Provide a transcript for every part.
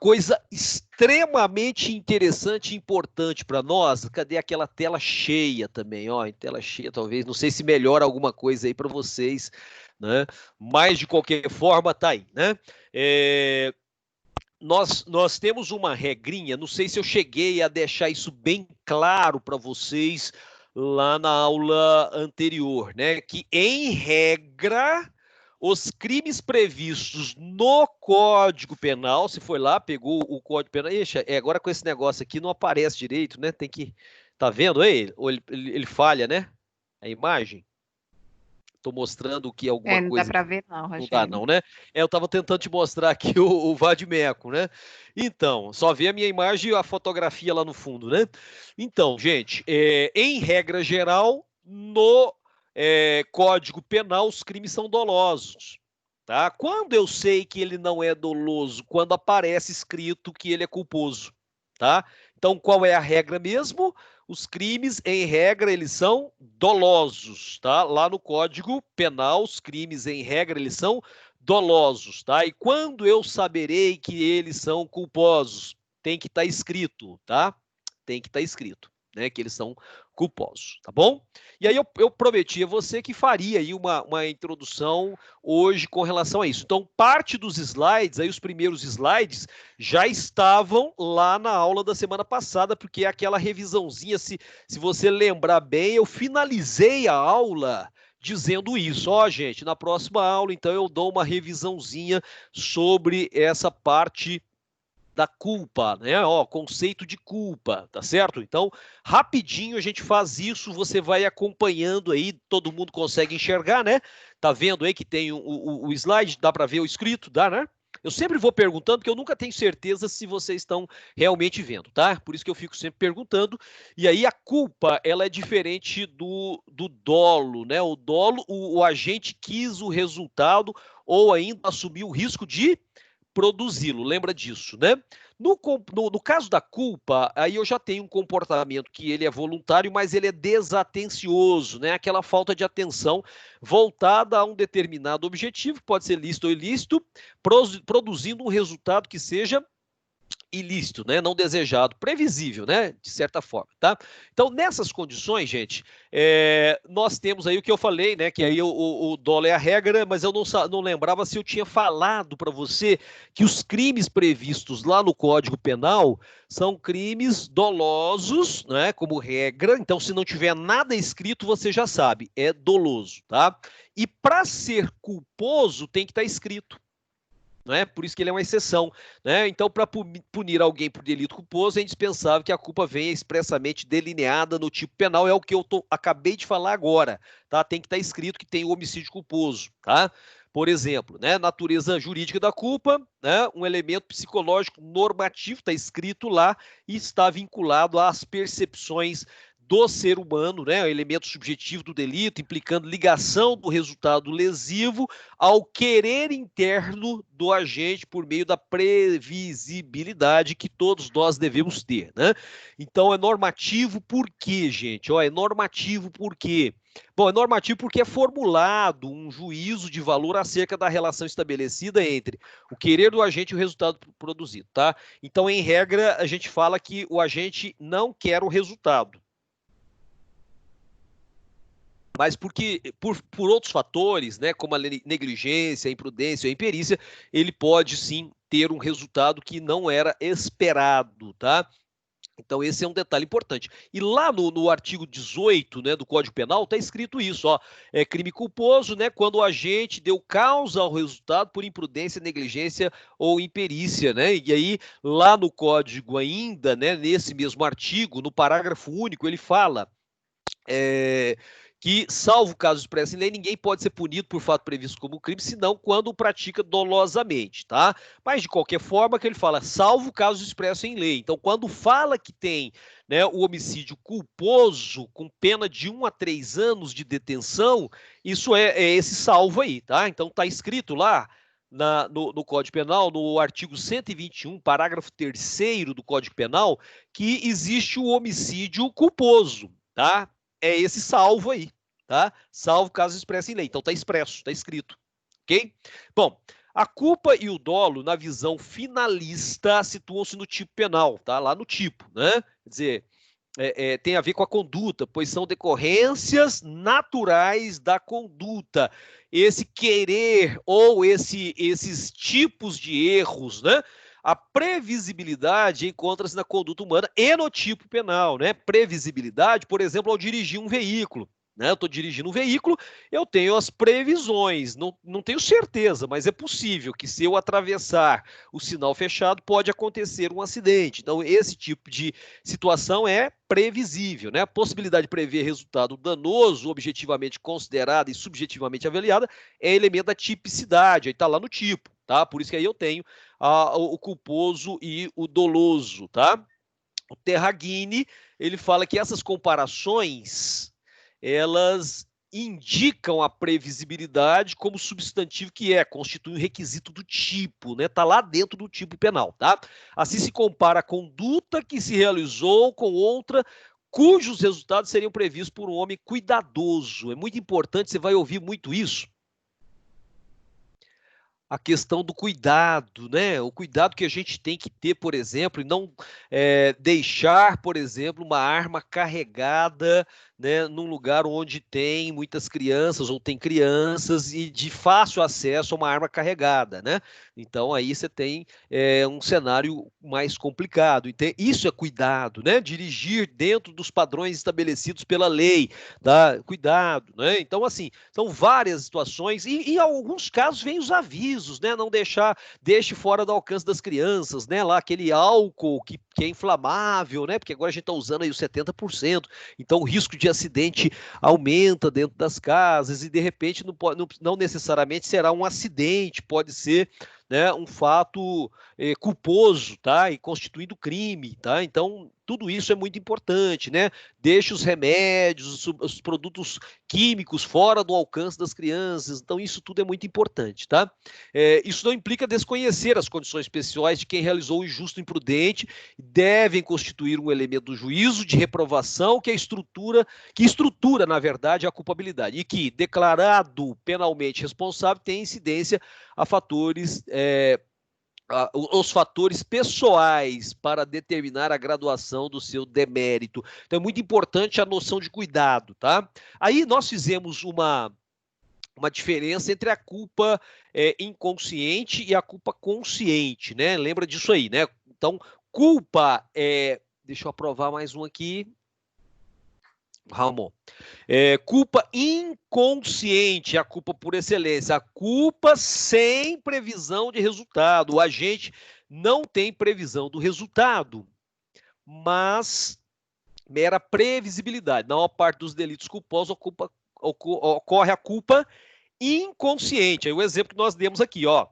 coisa extremamente interessante e importante para nós. Cadê aquela tela cheia também? Ó, em tela cheia, talvez. Não sei se melhora alguma coisa aí para vocês, né? Mas, de qualquer forma, tá aí, né? Nós temos uma regrinha, não sei se eu cheguei a deixar isso bem claro para vocês lá na aula anterior, né? Que, em regra, os crimes previstos no Código Penal, se foi lá, pegou o Código Penal, ixi, agora com esse negócio aqui não aparece direito, né? Tem que, tá vendo aí? Ou ele falha, né? A imagem. Estou mostrando que alguma Não dá coisa para ver não, não dá Rogério. não, né? Eu estava tentando te mostrar aqui o Vadimeco, né? Então, só vê a minha imagem e a fotografia lá no fundo, né? Então, gente, em regra geral, no Código Penal, os crimes são dolosos, tá? Quando eu sei que ele não é doloso? Quando aparece escrito que ele é culposo, tá? Então, qual é a regra mesmo? Os crimes, em regra, eles são dolosos, tá? Lá no Código Penal, os crimes, em regra, eles são dolosos, tá? E quando eu saberei que eles são culposos? Tem que estar escrito, tá? Tem que estar escrito, né? Que eles são culposos, tá bom? E aí eu prometi a você que faria aí uma introdução hoje com relação a isso. Então, parte dos slides, aí os primeiros slides, já estavam lá na aula da semana passada, porque é aquela revisãozinha, se você lembrar bem, eu finalizei a aula dizendo isso. Ó, gente, na próxima aula, então, eu dou uma revisãozinha sobre essa parte da culpa, né? Ó, conceito de culpa, tá certo? Então, rapidinho a gente faz isso, você vai acompanhando aí, todo mundo consegue enxergar, né? Tá vendo aí que tem o slide, dá para ver o escrito, dá, né? Eu sempre vou perguntando, porque eu nunca tenho certeza se vocês estão realmente vendo, tá? Por isso que eu fico sempre perguntando. E aí a culpa, ela é diferente do dolo, né? O dolo, o agente quis o resultado ou ainda assumiu o risco de produzi-lo, lembra disso, né? No caso da culpa, aí eu já tenho um comportamento que ele é voluntário, mas ele é desatencioso, né? Aquela falta de atenção voltada a um determinado objetivo, pode ser lícito ou ilícito, produzindo um resultado que seja ilícito, né? Não desejado, previsível, né? De certa forma, tá? Então, nessas condições, gente, nós temos aí o que eu falei, né? Que aí o dolo é a regra, mas eu não lembrava se eu tinha falado para você que os crimes previstos lá no Código Penal são crimes dolosos, né? Como regra. Então, se não tiver nada escrito, você já sabe, é doloso, tá? E para ser culposo, tem que estar escrito. Né? Por isso que ele é uma exceção. Né? Então, para punir alguém por delito culposo, é indispensável que a culpa venha expressamente delineada no tipo penal. É o que eu acabei de falar agora. Tá? Tem que estar escrito que tem o homicídio culposo. Tá? Por exemplo, né? Natureza jurídica da culpa, né? Um elemento psicológico normativo, está escrito lá e está vinculado às percepções do ser humano, né, o elemento subjetivo do delito, implicando ligação do resultado lesivo ao querer interno do agente por meio da previsibilidade que todos nós devemos ter, né? Então é normativo por quê, gente? Ó, é normativo por quê? Bom, é normativo porque é formulado um juízo de valor acerca da relação estabelecida entre o querer do agente e o resultado produzido, tá? Então, em regra, a gente fala que o agente não quer o resultado, mas porque por outros fatores, né, como a negligência, a imprudência, a imperícia, ele pode sim ter um resultado que não era esperado, tá? Então, esse é um detalhe importante. E lá no artigo 18, né, do Código Penal, está escrito isso, ó, é crime culposo, né, quando o agente deu causa ao resultado por imprudência, negligência ou imperícia, né? E aí, lá no Código ainda, né, nesse mesmo artigo, no parágrafo único, ele fala que, salvo caso expresso em lei, ninguém pode ser punido por fato previsto como crime, senão quando o pratica dolosamente, tá? Mas, de qualquer forma, que ele fala, salvo caso expresso em lei. Então, quando fala que tem, né, o homicídio culposo com pena de 1 a 3 anos de detenção, isso é esse salvo aí, tá? Então, tá escrito lá no Código Penal, no artigo 121, parágrafo 3º do Código Penal, que existe o homicídio culposo, tá? É esse salvo aí, tá? Salvo caso expresso em lei. Então tá expresso, tá escrito, ok? Bom, A culpa e o dolo, na visão finalista, situam-se no tipo penal, tá? Lá no tipo, né? Quer dizer, tem a ver com a conduta, pois são decorrências naturais da conduta. Esse querer ou esses tipos de erros, né? A previsibilidade encontra-se na conduta humana e no tipo penal, né? Previsibilidade, por exemplo, ao dirigir um veículo. Né? Eu estou dirigindo um veículo, eu tenho as previsões, não tenho certeza, mas é possível que se eu atravessar o sinal fechado, pode acontecer um acidente. Então, esse tipo de situação é previsível, né? A possibilidade de prever resultado danoso, objetivamente considerada e subjetivamente avaliada, é elemento da tipicidade, aí está lá no tipo, tá? Por isso que aí eu tenho o culposo e o doloso, tá? O Terragini, ele fala que essas comparações, elas indicam a previsibilidade como substantivo que constitui um requisito do tipo, né? Tá lá dentro do tipo penal, tá? Assim se compara a conduta que se realizou com outra cujos resultados seriam previstos por um homem cuidadoso. É muito importante, você vai ouvir muito isso. A questão do cuidado, né? O cuidado que a gente tem que ter, por exemplo, e não deixar, por exemplo, uma arma carregada, né, num lugar onde tem muitas crianças ou tem crianças e de fácil acesso a uma arma carregada, né? Então aí você tem um cenário mais complicado. Então, isso é cuidado, né? Dirigir dentro dos padrões estabelecidos pela lei, tá? Cuidado, né? Então assim, são várias situações e em alguns casos vem os avisos, né? Não deixe fora do alcance das crianças, né? Lá aquele álcool que é inflamável, né? Porque agora a gente está usando aí os 70%, então o risco de acidente aumenta dentro das casas e de repente não necessariamente será um acidente, pode ser, né, um fato culposo, tá? E constituindo crime, tá? Então tudo isso é muito importante, né? Deixe os remédios, os produtos químicos fora do alcance das crianças. Então isso tudo é muito importante, tá? Isso não implica desconhecer as condições pessoais de quem realizou o injusto e imprudente, devem constituir um elemento do juízo de reprovação que estrutura, na verdade, a culpabilidade e que, declarado penalmente responsável, tem incidência a fatores os fatores pessoais para determinar a graduação do seu demérito. Então é muito importante a noção de cuidado, tá? Aí nós fizemos uma diferença entre a culpa inconsciente e a culpa consciente, né? Lembra disso aí, né? Então, culpa deixa eu aprovar mais um aqui. Ramon. Culpa inconsciente, a culpa por excelência, a culpa sem previsão de resultado. O agente não tem previsão do resultado, mas mera previsibilidade. Na maior parte dos delitos culposos ocorre a culpa inconsciente. Aí o exemplo que nós demos aqui, ó.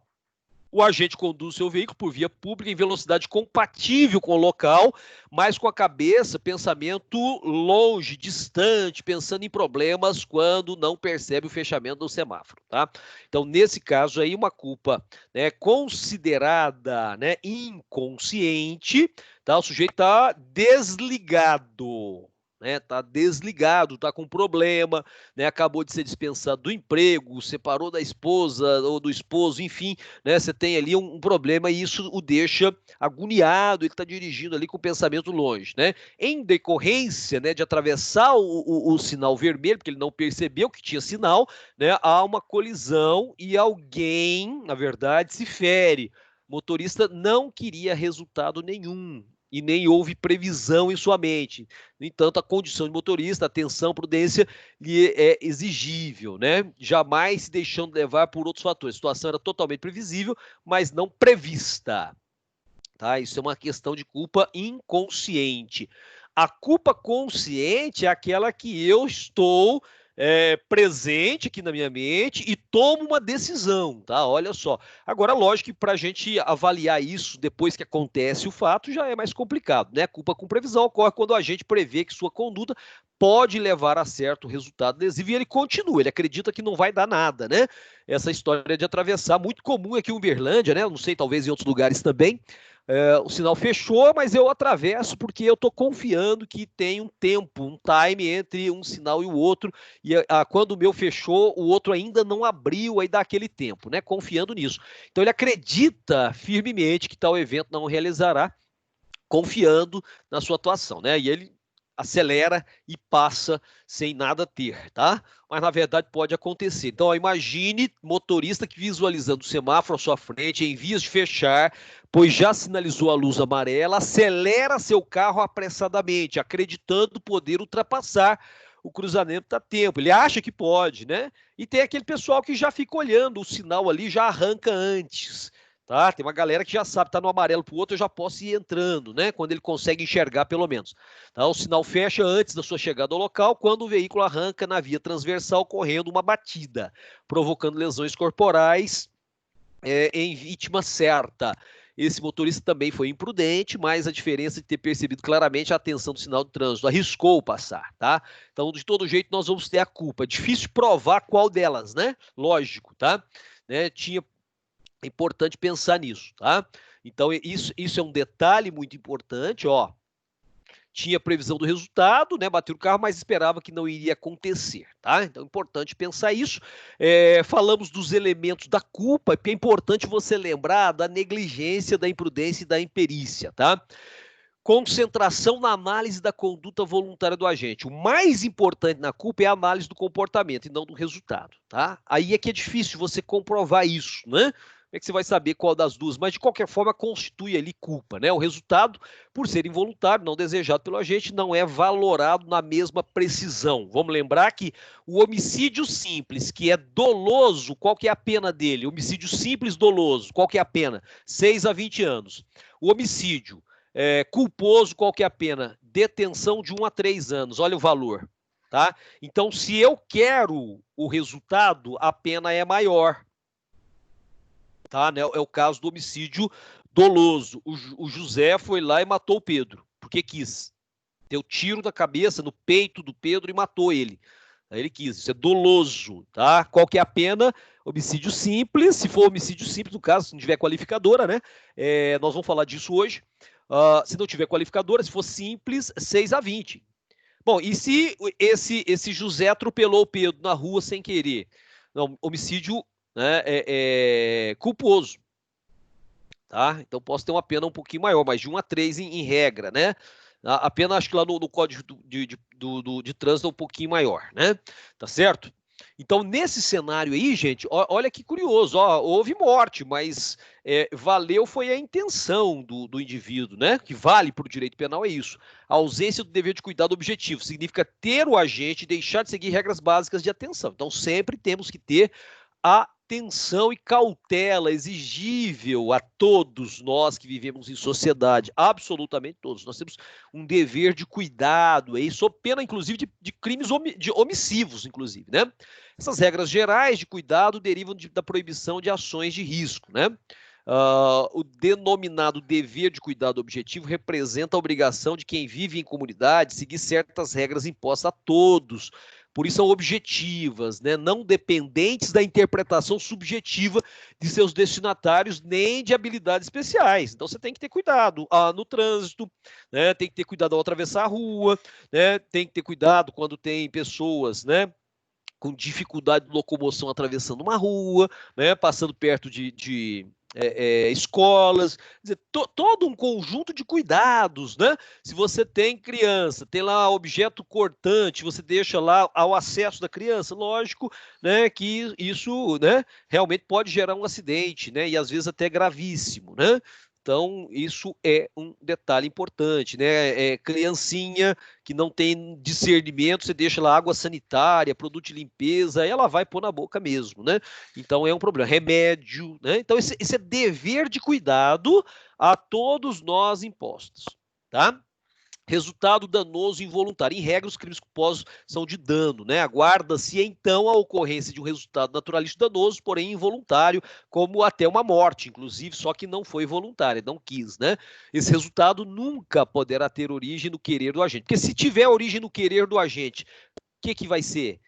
O agente conduz seu veículo por via pública em velocidade compatível com o local, mas com a cabeça, pensamento longe, distante, pensando em problemas quando não percebe o fechamento do semáforo, tá? Então, nesse caso aí, uma culpa, né, considerada, né, inconsciente, tá? O sujeito está desligado, né? Tá desligado, tá com problema, né? Acabou de ser dispensado do emprego, separou da esposa ou do esposo, enfim, né? Você tem ali um problema e isso o deixa agoniado, ele está dirigindo ali com o pensamento longe, né? Em decorrência, né, de atravessar o sinal vermelho, porque ele não percebeu que tinha sinal, né? Há uma colisão e alguém, na verdade, se fere. O motorista não queria resultado nenhum e nem houve previsão em sua mente. No entanto, a condição de motorista, atenção, prudência, lhe é exigível, né? Jamais se deixando levar por outros fatores. A situação era totalmente previsível, mas não prevista. Tá? Isso é uma questão de culpa inconsciente. A culpa consciente é aquela que eu estou presente aqui na minha mente e tomo uma decisão, tá? Olha só. Agora, lógico que para a gente avaliar isso depois que acontece o fato já é mais complicado, né? Culpa com previsão ocorre quando a gente prevê que sua conduta pode levar a certo resultado lesivo e ele continua, ele acredita que não vai dar nada, né? Essa história de atravessar, muito comum aqui em Uberlândia, né? Não sei, talvez em outros lugares também. o sinal fechou, mas eu atravesso porque eu estou confiando que tem um tempo, um time entre um sinal e o outro, e quando o meu fechou, o outro ainda não abriu, aí dá aquele tempo, né? Confiando nisso. Então ele acredita firmemente que tal evento não realizará, confiando na sua atuação, né? E ele acelera e passa sem nada ter, tá? Mas na verdade pode acontecer. Então, ó, imagine motorista que visualizando o semáforo à sua frente, em vias de fechar, pois já sinalizou a luz amarela, acelera seu carro apressadamente, acreditando poder ultrapassar o cruzamento a tempo. Ele acha que pode, né? E tem aquele pessoal que já fica olhando o sinal ali, já arranca antes. Tá? Tem uma galera que já sabe, tá no amarelo pro outro, eu já posso ir entrando, né? Quando ele consegue enxergar, pelo menos. Tá? O sinal fecha antes da sua chegada ao local, quando o veículo arranca na via transversal, correndo uma batida, provocando lesões corporais em vítima certa. Esse motorista também foi imprudente, mas a diferença de ter percebido claramente a atenção do sinal de trânsito, arriscou passar, tá? Então, de todo jeito, nós vamos ter a culpa. Difícil provar qual delas, né? Lógico, tá? Né? É importante pensar nisso, tá? Então, isso é um detalhe muito importante, ó. Tinha previsão do resultado, né? Bateu o carro, mas esperava que não iria acontecer, tá? Então, é importante pensar isso. Falamos dos elementos da culpa, porque é importante você lembrar da negligência, da imprudência e da imperícia, tá? Concentração na análise da conduta voluntária do agente. O mais importante na culpa é a análise do comportamento e não do resultado, tá? Aí é que é difícil você comprovar isso, né? Como é que você vai saber qual das duas? Mas, de qualquer forma, constitui ali culpa, né? O resultado, por ser involuntário, não desejado pelo agente, não é valorado na mesma precisão. Vamos lembrar que o homicídio simples, que é doloso, qual que é a pena dele? Homicídio simples doloso, qual que é a pena? 6 a 20 anos. O homicídio culposo, qual que é a pena? Detenção de 1 a 3 anos, olha o valor, tá? Então, se eu quero o resultado, a pena é maior, tá? Né? É o caso do homicídio doloso. O José foi lá e matou o Pedro, porque quis. Deu tiro na cabeça, no peito do Pedro e matou ele. Aí ele quis, isso é doloso, tá? Qual que é a pena? Homicídio simples, se for homicídio simples, no caso, se não tiver qualificadora, né? Nós vamos falar disso hoje. Se não tiver qualificadora, se for simples, 6 a 20. Bom, e se esse José atropelou o Pedro na rua sem querer? Não, homicídio, né, culposo, tá? Então posso ter uma pena um pouquinho maior, mas de 1 a 3 em regra, né? A pena, acho que lá no Código de Trânsito é um pouquinho maior, né? Tá certo? Então, nesse cenário aí, gente, olha que curioso, ó, houve morte, mas valeu foi a intenção do indivíduo, né? Que vale para o direito penal é isso. A ausência do dever de cuidado objetivo significa ter o agente deixar de seguir regras básicas de atenção. Então, sempre temos que ter atenção e cautela exigível a todos nós que vivemos em sociedade, absolutamente todos. Nós temos um dever de cuidado, aí, sob pena, inclusive, de crimes omissivos, inclusive, né? Essas regras gerais de cuidado derivam da proibição de ações de risco, né? O denominado dever de cuidado objetivo representa a obrigação de quem vive em comunidade seguir certas regras impostas a todos. Por isso são objetivas, né? Não dependentes da interpretação subjetiva de seus destinatários, nem de habilidades especiais. Então você tem que ter cuidado no trânsito, né? Tem que ter cuidado ao atravessar a rua, né? Tem que ter cuidado quando tem pessoas, né, com dificuldade de locomoção atravessando uma rua, né, passando perto de escolas, quer dizer, todo um conjunto de cuidados, né? Se você tem criança, tem lá objeto cortante, você deixa lá ao acesso da criança, lógico, né, que isso, né, realmente pode gerar um acidente, né, e às vezes até gravíssimo, né? Então, isso é um detalhe importante, né? Criancinha que não tem discernimento, você deixa lá água sanitária, produto de limpeza, ela vai pôr na boca mesmo, né? Então, é um problema. Remédio, né? Então, esse é dever de cuidado a todos nós impostos, tá? Resultado danoso involuntário. Em regra, os crimes culposos são de dano, né? Aguarda-se, então, a ocorrência de um resultado naturalista danoso, porém involuntário, como até uma morte, inclusive, só que não foi voluntária, não quis, né? Esse resultado nunca poderá ter origem no querer do agente. Porque se tiver origem no querer do agente, o que vai ser?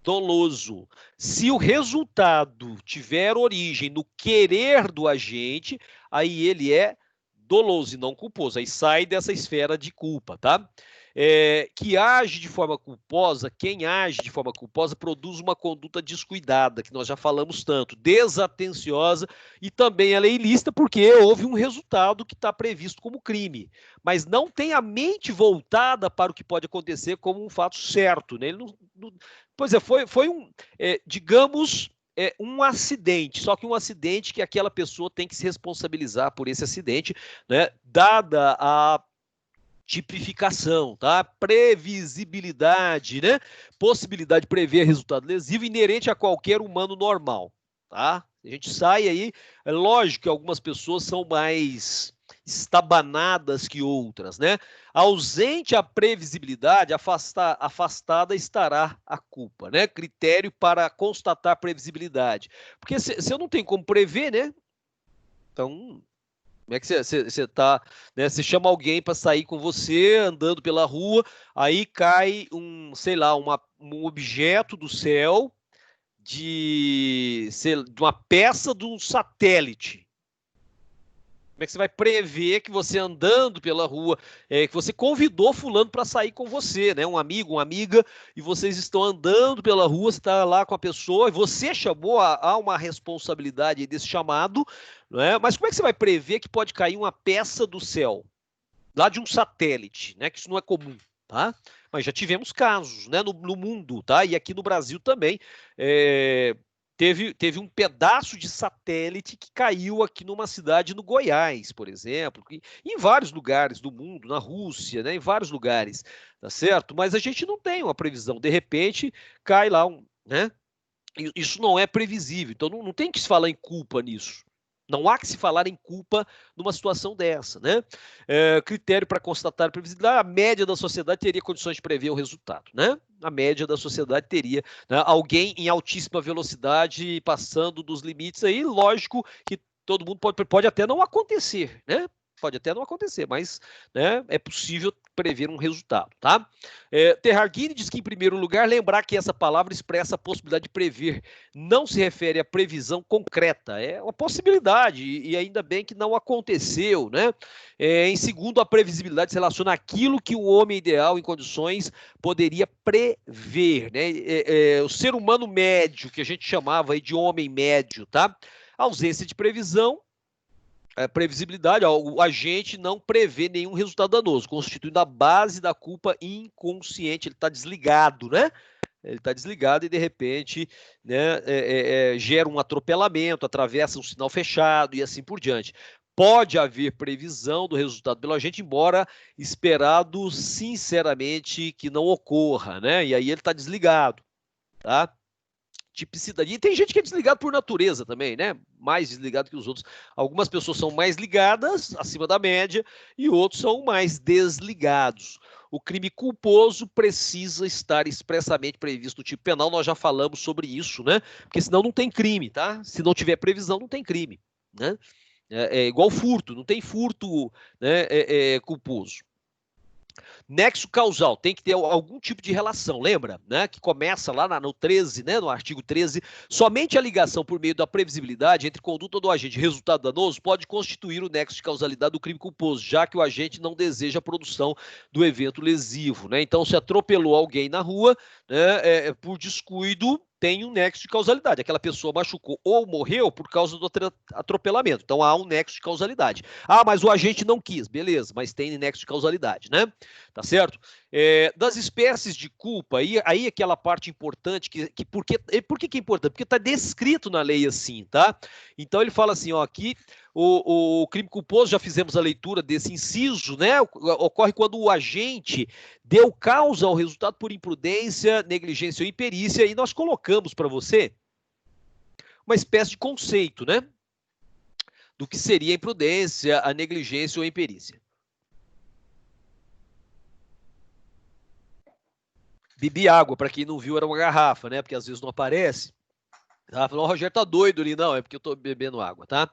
Doloso. Se o resultado tiver origem no querer do agente, aí ele é doloso e não culposo. Aí sai dessa esfera de culpa, tá? Que age de forma culposa, quem age de forma culposa produz uma conduta descuidada, que nós já falamos tanto, desatenciosa, e também ela é ilícita porque houve um resultado que está previsto como crime, mas não tem a mente voltada para o que pode acontecer como um fato certo, né? Ele pois é, foi um, digamos, um acidente, só que um acidente que aquela pessoa tem que se responsabilizar por esse acidente, né? Dada a tipificação, tá? Previsibilidade, né? Possibilidade de prever resultado lesivo inerente a qualquer humano normal, tá? A gente sai aí, é lógico que algumas pessoas são mais estabanadas que outras, né? Ausente a previsibilidade, afastada estará a culpa, né? Critério para constatar previsibilidade. Porque se eu não tenho como prever, né? Então, como é que você tá, né? Você chama alguém para sair com você, andando pela rua, aí cai sei lá, um objeto do céu de uma peça de um satélite. Como é que você vai prever que você andando pela rua, que você convidou fulano para sair com você, né? Um amigo, uma amiga, e vocês estão andando pela rua, você está lá com a pessoa, e você chamou, há uma responsabilidade desse chamado, não é? Mas como é que você vai prever que pode cair uma peça do céu, lá de um satélite, né? Que isso não é comum, tá? Mas já tivemos casos, né? No mundo, tá? E aqui no Brasil também. Teve um pedaço de satélite que caiu aqui numa cidade no Goiás, por exemplo, em vários lugares do mundo, na Rússia, né, em vários lugares, tá certo? Mas a gente não tem uma previsão. De repente, cai lá né? Isso não é previsível. Então, não tem que se falar em culpa nisso. Não há que se falar em culpa numa situação dessa, né? Critério para constatar a previsibilidade, a média da sociedade teria condições de prever o resultado, né? A média da sociedade teria, né, alguém em altíssima velocidade passando dos limites aí, lógico que todo mundo pode até não acontecer, né? Pode até não acontecer, mas, né, é possível prever um resultado, tá? Terragini diz que, em primeiro lugar, lembrar que essa palavra expressa a possibilidade de prever, não se refere à previsão concreta, é uma possibilidade, e ainda bem que não aconteceu, né? Em segundo, a previsibilidade se relaciona àquilo que o homem ideal, em condições, poderia prever, né? O ser humano médio, que a gente chamava aí de homem médio, tá? A ausência de previsão, previsibilidade, o agente não prevê nenhum resultado danoso, constituindo a base da culpa inconsciente. Ele está desligado, né? Ele está desligado e, de repente, né, gera um atropelamento, atravessa um sinal fechado e assim por diante. Pode haver previsão do resultado pelo agente, embora esperado, sinceramente, que não ocorra, né? E aí ele está desligado, tá? Tipicidade. E tem gente que é desligado por natureza também, né? Mais desligado que os outros. Algumas pessoas são mais ligadas, acima da média, e outros são mais desligados. O crime culposo precisa estar expressamente previsto no tipo penal. Nós já falamos sobre isso, né? Porque senão não tem crime, tá? Se não tiver previsão, não tem crime, né? É igual furto, não tem furto, né, culposo. Nexo causal, tem que ter algum tipo de relação, lembra? Né? Que começa lá no 13, né? No artigo 13, somente a ligação por meio da previsibilidade entre conduta do agente e resultado danoso pode constituir o nexo de causalidade do crime culposo, já que o agente não deseja a produção do evento lesivo, né? Então, se atropelou alguém na rua, né, por descuido, tem um nexo de causalidade. Aquela pessoa machucou ou morreu por causa do atropelamento. Então, há um nexo de causalidade. Ah, mas o agente não quis. Beleza, mas tem nexo de causalidade, né? Tá certo? Das espécies de culpa, aí aquela parte importante, por que é importante? Porque está descrito na lei assim, tá? Então ele fala assim, ó, aqui o crime culposo, já fizemos a leitura desse inciso, né? Ocorre quando o agente deu causa ao resultado por imprudência, negligência ou imperícia, e nós colocamos para você uma espécie de conceito, né? Do que seria a imprudência, a negligência ou a imperícia. Bebi água, para quem não viu, era uma garrafa, né? Porque às vezes não aparece. Tá? Falou, o Rogério tá doido ali. Não, é porque eu tô bebendo água, tá?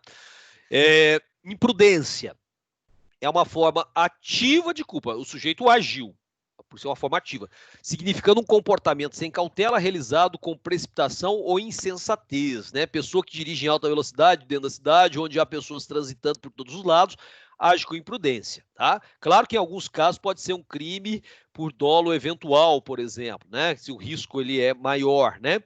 Imprudência é uma forma ativa de culpa. O sujeito agiu, por ser uma forma ativa, significando um comportamento sem cautela realizado com precipitação ou insensatez, né? Pessoa que dirige em alta velocidade dentro da cidade, onde há pessoas transitando por todos os lados, age com imprudência, tá? Claro que em alguns casos pode ser um crime por dolo eventual, por exemplo, né? Se o risco ele é maior, né?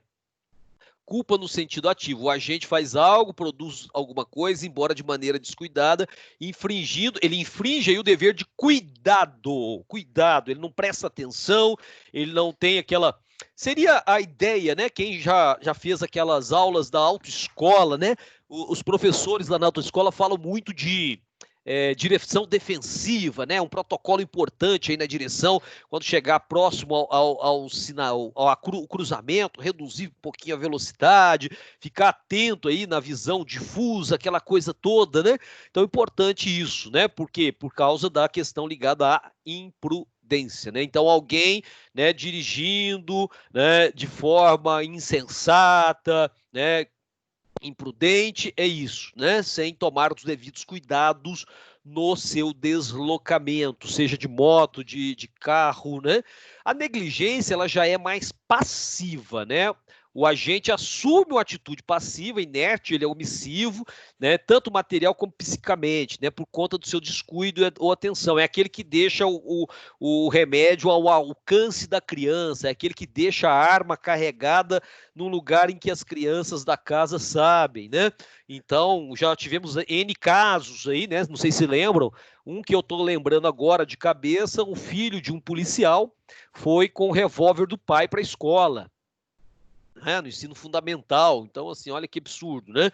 Culpa no sentido ativo. O agente faz algo, produz alguma coisa, embora de maneira descuidada, ele infringe aí o dever de cuidado. Cuidado, ele não presta atenção, ele não tem aquela. Seria a ideia, né? Quem já fez aquelas aulas da autoescola, né? Os professores lá na autoescola falam muito de direção defensiva, né? Um protocolo importante aí na direção, quando chegar próximo ao sinal, ao cruzamento, reduzir um pouquinho a velocidade, ficar atento aí na visão difusa, aquela coisa toda, né? Então é importante isso, né? Por quê? Por causa da questão ligada à imprudência, né? Então alguém, né, dirigindo, né, de forma insensata, né, imprudente, é isso, né? Sem tomar os devidos cuidados no seu deslocamento, seja de moto, de carro, né? A negligência, ela já é mais passiva, né? O agente assume uma atitude passiva, inerte, ele é omissivo, né? Tanto material como psicamente, né? Por conta do seu descuido ou atenção. É aquele que deixa o remédio ao alcance da criança, é aquele que deixa a arma carregada num lugar em que as crianças da casa sabem, né? Então, já tivemos N casos aí, né? Não sei se lembram. Um que eu estou lembrando agora de cabeça, um filho de um policial foi com o revólver do pai para a escola. No ensino fundamental. Então, assim, olha que absurdo, né?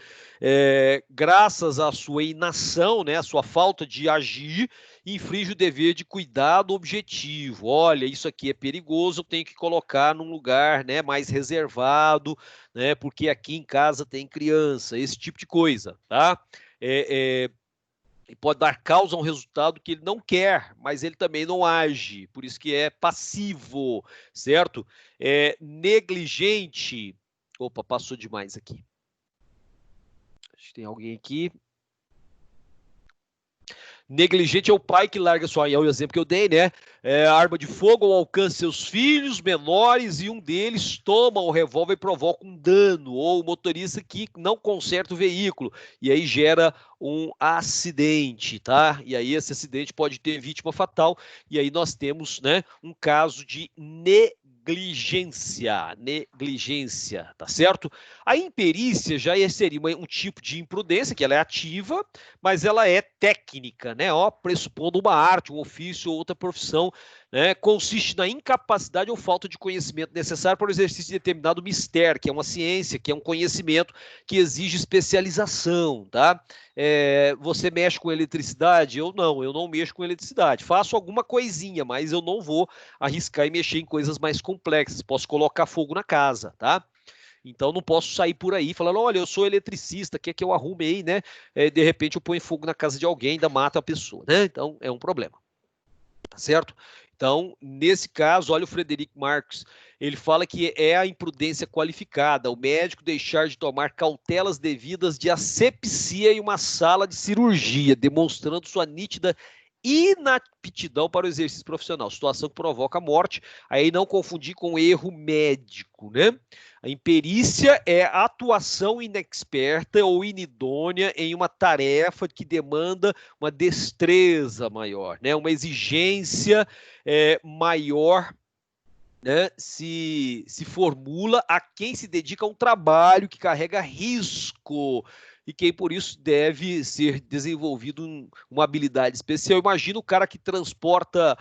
Graças à sua inação, né, à sua falta de agir, infringe o dever de cuidado objetivo. Olha, isso aqui é perigoso, eu tenho que colocar num lugar, né, mais reservado, né, porque aqui em casa tem criança, esse tipo de coisa, tá? E pode dar causa a um resultado que ele não quer, mas ele também não age, por isso que é passivo, certo? Negligente. Opa, passou demais aqui. Acho que tem alguém aqui. Negligente é o pai que larga sua, é o exemplo que eu dei, né? Arma de fogo ao alcance de seus filhos menores e um deles toma o revólver e provoca um dano, ou o motorista que não conserta o veículo, e aí gera um acidente, tá? E aí esse acidente pode ter vítima fatal, e aí nós temos, né, um caso de negligência, tá certo? A imperícia já seria um tipo de imprudência, que ela é ativa, mas ela é técnica, né? Pressupondo uma arte, um ofício ou outra profissão, né? Consiste na incapacidade ou falta de conhecimento necessário para o exercício de determinado mistério, que é uma ciência, que é um conhecimento que exige especialização, tá? Você mexe com eletricidade? Eu não mexo com eletricidade. Faço alguma coisinha, mas eu não vou arriscar e mexer em coisas mais complexas. Posso colocar fogo na casa, tá? Então não posso sair por aí falando, olha, eu sou eletricista, quer que eu arrume aí, né? De repente eu ponho fogo na casa de alguém, ainda mata a pessoa, né? Então é um problema, tá certo? Então, nesse caso, olha o Frederico Marx, ele fala que é a imprudência qualificada, o médico deixar de tomar cautelas devidas de asepsia em uma sala de cirurgia, demonstrando sua nítida inaptidão para o exercício profissional, situação que provoca a morte, aí não confundir com erro médico, né? A imperícia é a atuação inexperta ou inidônea em uma tarefa que demanda uma destreza maior, né? Uma exigência maior, né? Se formula a quem se dedica a um trabalho que carrega risco e quem por isso deve ser desenvolvido uma habilidade especial. Imagina o cara que transporta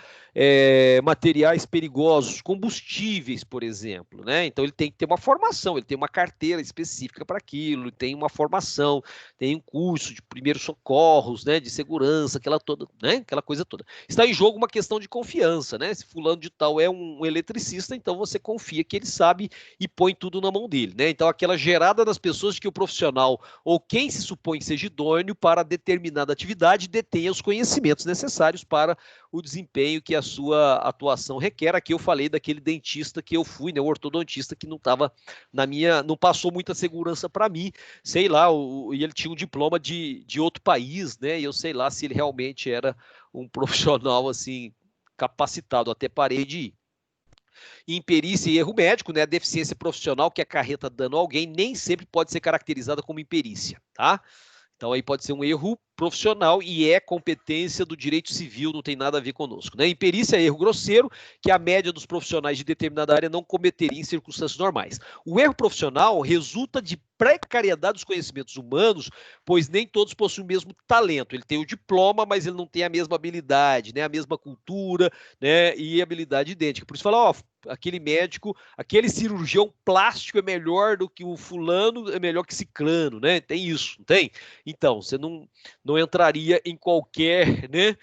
materiais perigosos, combustíveis, por exemplo, né? Então ele tem que ter uma formação, ele tem uma carteira específica para aquilo, ele tem uma formação, tem um curso de primeiros socorros, né? De segurança, aquela coisa toda. Está em jogo uma questão de confiança, né? Se fulano de tal é um eletricista, então você confia que ele sabe e põe tudo na mão dele, né? Então aquela gerada das pessoas de que o profissional ou quem se supõe seja idôneo para determinada atividade detenha os conhecimentos necessários para o desempenho que a sua atuação requer. Aqui eu falei daquele dentista que eu fui, né, o ortodontista que não estava não passou muita segurança para mim, sei lá, e ele tinha um diploma de outro país, né, e eu sei lá se ele realmente era um profissional assim capacitado, até parei de ir. Imperícia e erro médico, né? A deficiência profissional que acarreta dano a alguém nem sempre pode ser caracterizada como imperícia, tá? Então aí pode ser um erro profissional e é competência do direito civil, não tem nada a ver conosco, né? Imperícia é erro grosseiro que a média dos profissionais de determinada área não cometeria em circunstâncias normais. O erro profissional resulta de precariedade dos conhecimentos humanos, pois nem todos possuem o mesmo talento. Ele tem o diploma, mas ele não tem a mesma habilidade, né? A mesma cultura, né? E habilidade idêntica. Por isso fala, ó, aquele médico, aquele cirurgião plástico é melhor do que o fulano, é melhor que ciclano, né? Tem isso, não tem? Então, você não entraria em qualquer, né,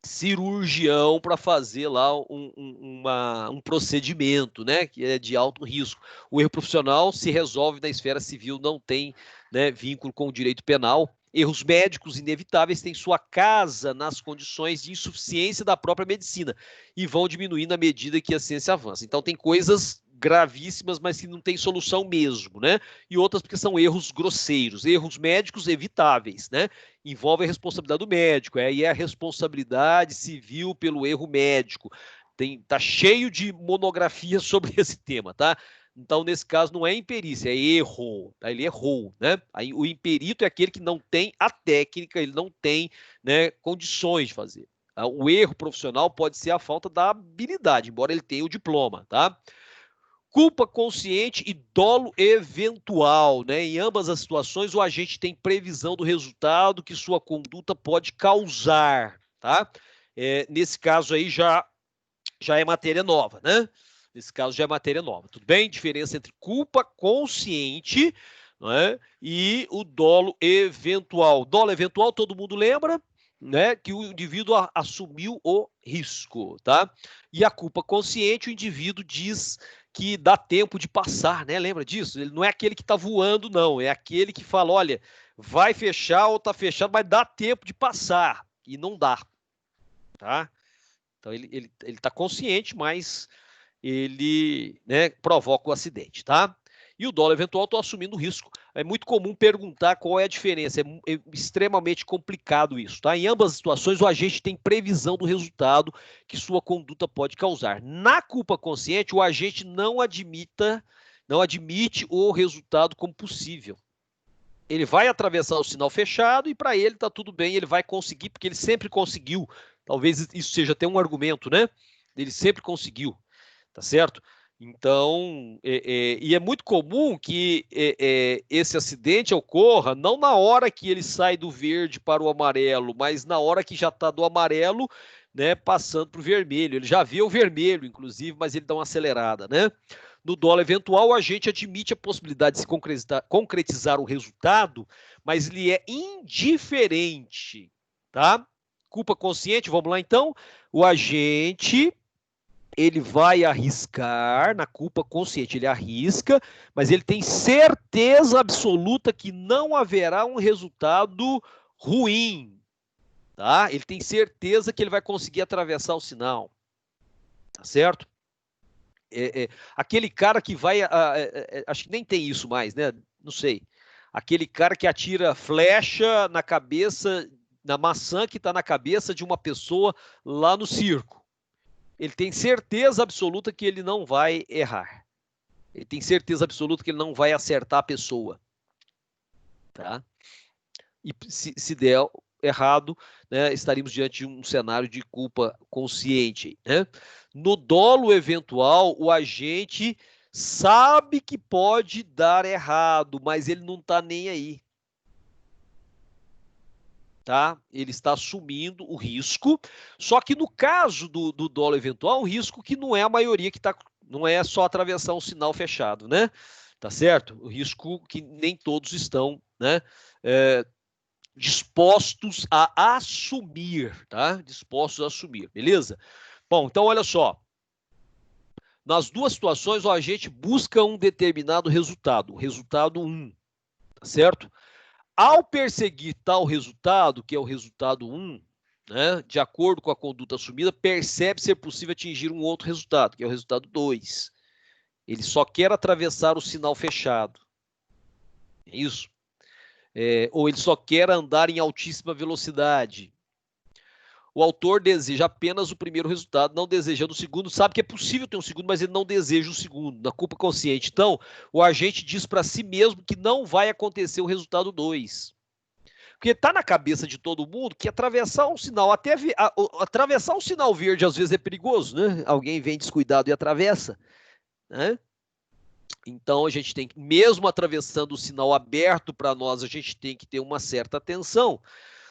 cirurgião para fazer lá um procedimento, né, que é de alto risco. O erro profissional se resolve na esfera civil, não tem, né, vínculo com o direito penal. Erros médicos inevitáveis têm sua casa nas condições de insuficiência da própria medicina e vão diminuindo à medida que a ciência avança. Então, tem coisas gravíssimas, mas que não tem solução mesmo, né? E outras porque são erros grosseiros, erros médicos evitáveis, né? Envolve a responsabilidade do médico, e a responsabilidade civil pelo erro médico. Tá cheio de monografias sobre esse tema, tá? Então, nesse caso, não é imperícia, é erro. Tá? Ele errou, né? Aí, o imperito é aquele que não tem a técnica, ele não tem, né, condições de fazer. O erro profissional pode ser a falta da habilidade, embora ele tenha o diploma, tá? Culpa consciente e dolo eventual, né? Em ambas as situações, o agente tem previsão do resultado que sua conduta pode causar, tá? Nesse caso aí já é matéria nova, né? Nesse caso já é matéria nova, tudo bem? Diferença entre culpa consciente, né, e o dolo eventual. Dolo eventual, todo mundo lembra, né? Que o indivíduo assumiu o risco, tá? E a culpa consciente, o indivíduo diz que dá tempo de passar, né? Lembra disso? Ele não é aquele que está voando, não. É aquele que fala, olha, vai fechar ou está fechado, mas dá tempo de passar. E não dá, tá? Então, ele está consciente, mas ele, né, provoca o acidente, tá? E o dolo eventual, estou assumindo o risco. É muito comum perguntar qual é a diferença. É extremamente complicado isso, tá? Em ambas as situações, o agente tem previsão do resultado que sua conduta pode causar. Na culpa consciente, o agente não admite o resultado como possível. Ele vai atravessar o sinal fechado e para ele está tudo bem, ele vai conseguir, porque ele sempre conseguiu. Talvez isso seja até um argumento, né? Ele sempre conseguiu, tá certo? Então, e é muito comum que esse acidente ocorra não na hora que ele sai do verde para o amarelo, mas na hora que já está do amarelo, né, passando para o vermelho. Ele já vê o vermelho, inclusive, mas ele dá uma acelerada, né? No dolo eventual, o agente admite a possibilidade de se concretizar o resultado, mas ele é indiferente, tá? Culpa consciente, vamos lá então. O agente, ele vai arriscar na culpa consciente, ele arrisca, mas ele tem certeza absoluta que não haverá um resultado ruim, tá? Ele tem certeza que ele vai conseguir atravessar o sinal, tá certo? Aquele cara que vai, acho que nem tem isso mais, né? Não sei. Aquele cara que atira flecha na cabeça, na maçã que está na cabeça de uma pessoa lá no circo. Ele tem certeza absoluta que ele não vai errar. Ele tem certeza absoluta que ele não vai acertar a pessoa. Tá? E se der errado, né, estaríamos diante de um cenário de culpa consciente, né? No dolo eventual, o agente sabe que pode dar errado, mas ele não está nem aí. Tá? Ele está assumindo o risco, só que no caso do dolo eventual, um risco que não é a maioria que está, não é só atravessar um sinal fechado, né? Tá certo? O risco que nem todos estão, né, dispostos a assumir, tá? Dispostos a assumir, beleza? Bom, então olha só. Nas duas situações, o agente busca um determinado resultado, o resultado 1, tá certo? Ao perseguir tal resultado, que é o resultado 1, né, de acordo com a conduta assumida, percebe ser possível atingir um outro resultado, que é o resultado 2. Ele só quer atravessar o sinal fechado. É isso? Ou ele só quer andar em altíssima velocidade. O autor deseja apenas o primeiro resultado, não desejando o segundo, sabe que é possível ter um segundo, mas ele não deseja o segundo, na culpa consciente. Então, o agente diz para si mesmo que não vai acontecer o resultado 2. Porque está na cabeça de todo mundo que atravessar um sinal, atravessar um sinal verde às vezes é perigoso, né? Alguém vem descuidado e atravessa, né? Então a gente tem que, mesmo atravessando o sinal aberto para nós, a gente tem que ter uma certa atenção.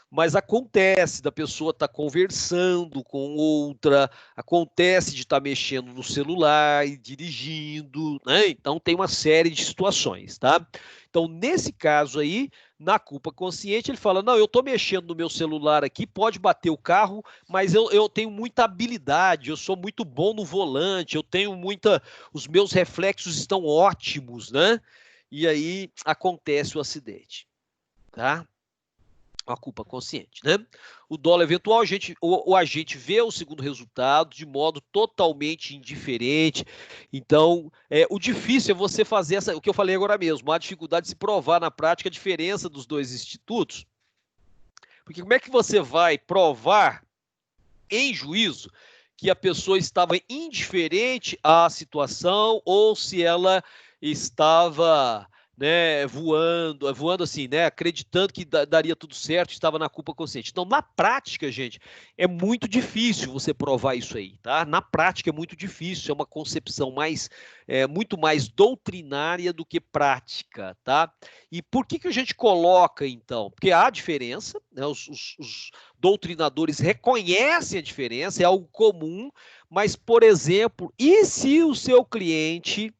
Mas acontece da pessoa estar conversando com outra, acontece de estar mexendo no celular e dirigindo, né? Então tem uma série de situações, tá? Então, nesse caso aí, na culpa consciente, ele fala: não, eu estou mexendo no meu celular aqui, pode bater o carro, mas eu tenho muita habilidade, eu sou muito bom no volante, eu tenho muita. Os meus reflexos estão ótimos, né? E aí acontece o acidente, tá? A culpa consciente, né? O dolo eventual, o agente vê o segundo resultado de modo totalmente indiferente. Então, o difícil é você fazer o que eu falei agora mesmo, a dificuldade de se provar na prática a diferença dos dois institutos. Porque como é que você vai provar em juízo que a pessoa estava indiferente à situação ou se ela estava, né, voando assim, né, acreditando que daria tudo certo, estava na culpa consciente. Então, na prática, gente, é muito difícil você provar isso aí, tá? Na prática é muito difícil, é uma concepção muito mais doutrinária do que prática, tá? E por que a gente coloca, então? Porque há diferença, né? Os doutrinadores reconhecem a diferença, é algo comum, mas, por exemplo, e se o seu cliente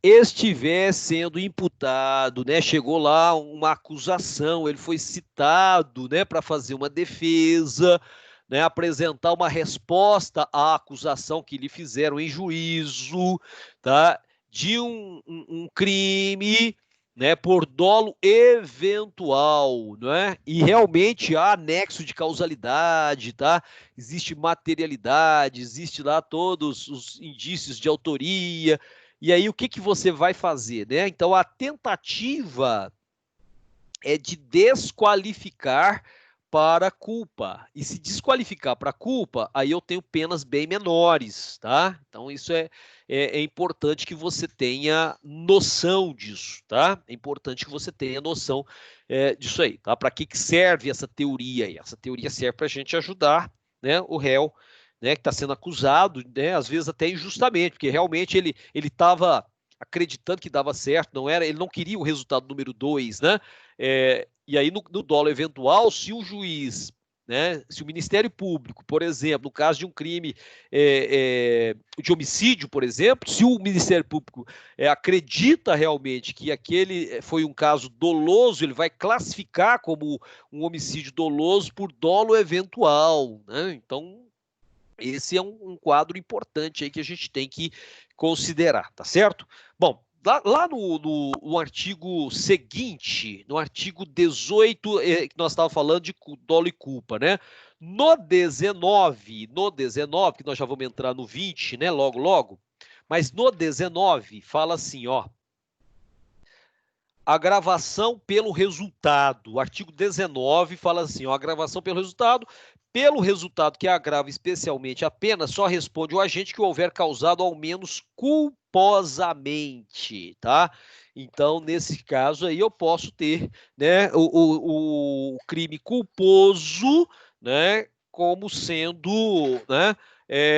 estiver sendo imputado, né? Chegou lá uma acusação, ele foi citado, né, para fazer uma defesa, né, apresentar uma resposta à acusação que lhe fizeram em juízo, tá? De um crime, né, por dolo eventual, né? E realmente há nexo de causalidade, tá? Existe materialidade, existe lá todos os indícios de autoria. E aí o que você vai fazer, né? Então a tentativa é de desqualificar para a culpa. E se desqualificar para a culpa, aí eu tenho penas bem menores, tá? Então isso é importante que você tenha noção disso, tá? É importante que você tenha noção disso aí, tá? Para que serve essa teoria aí? Essa teoria serve para a gente ajudar, né, o réu, né, que está sendo acusado, né, às vezes até injustamente, porque realmente ele estava acreditando que dava certo, ele não queria o resultado número 2, né? E aí, no dolo eventual, se o juiz, né, se o Ministério Público, por exemplo, no caso de um crime de homicídio, por exemplo, se o Ministério Público acredita realmente que aquele foi um caso doloso, ele vai classificar como um homicídio doloso por dolo eventual, né? Então, esse é um quadro importante aí que a gente tem que considerar, tá certo? Bom, lá no artigo seguinte, no artigo 18, que nós estávamos falando de dolo e culpa, né? No 19, que nós já vamos entrar no 20, né? Logo, mas no 19 fala assim, ó. Agravação pelo resultado. O artigo 19 fala assim, ó, agravação pelo resultado que agrava especialmente a pena, só responde o agente que houver causado ao menos culposamente, tá? Então, nesse caso aí, eu posso ter, né, o crime culposo, né, como sendo, né,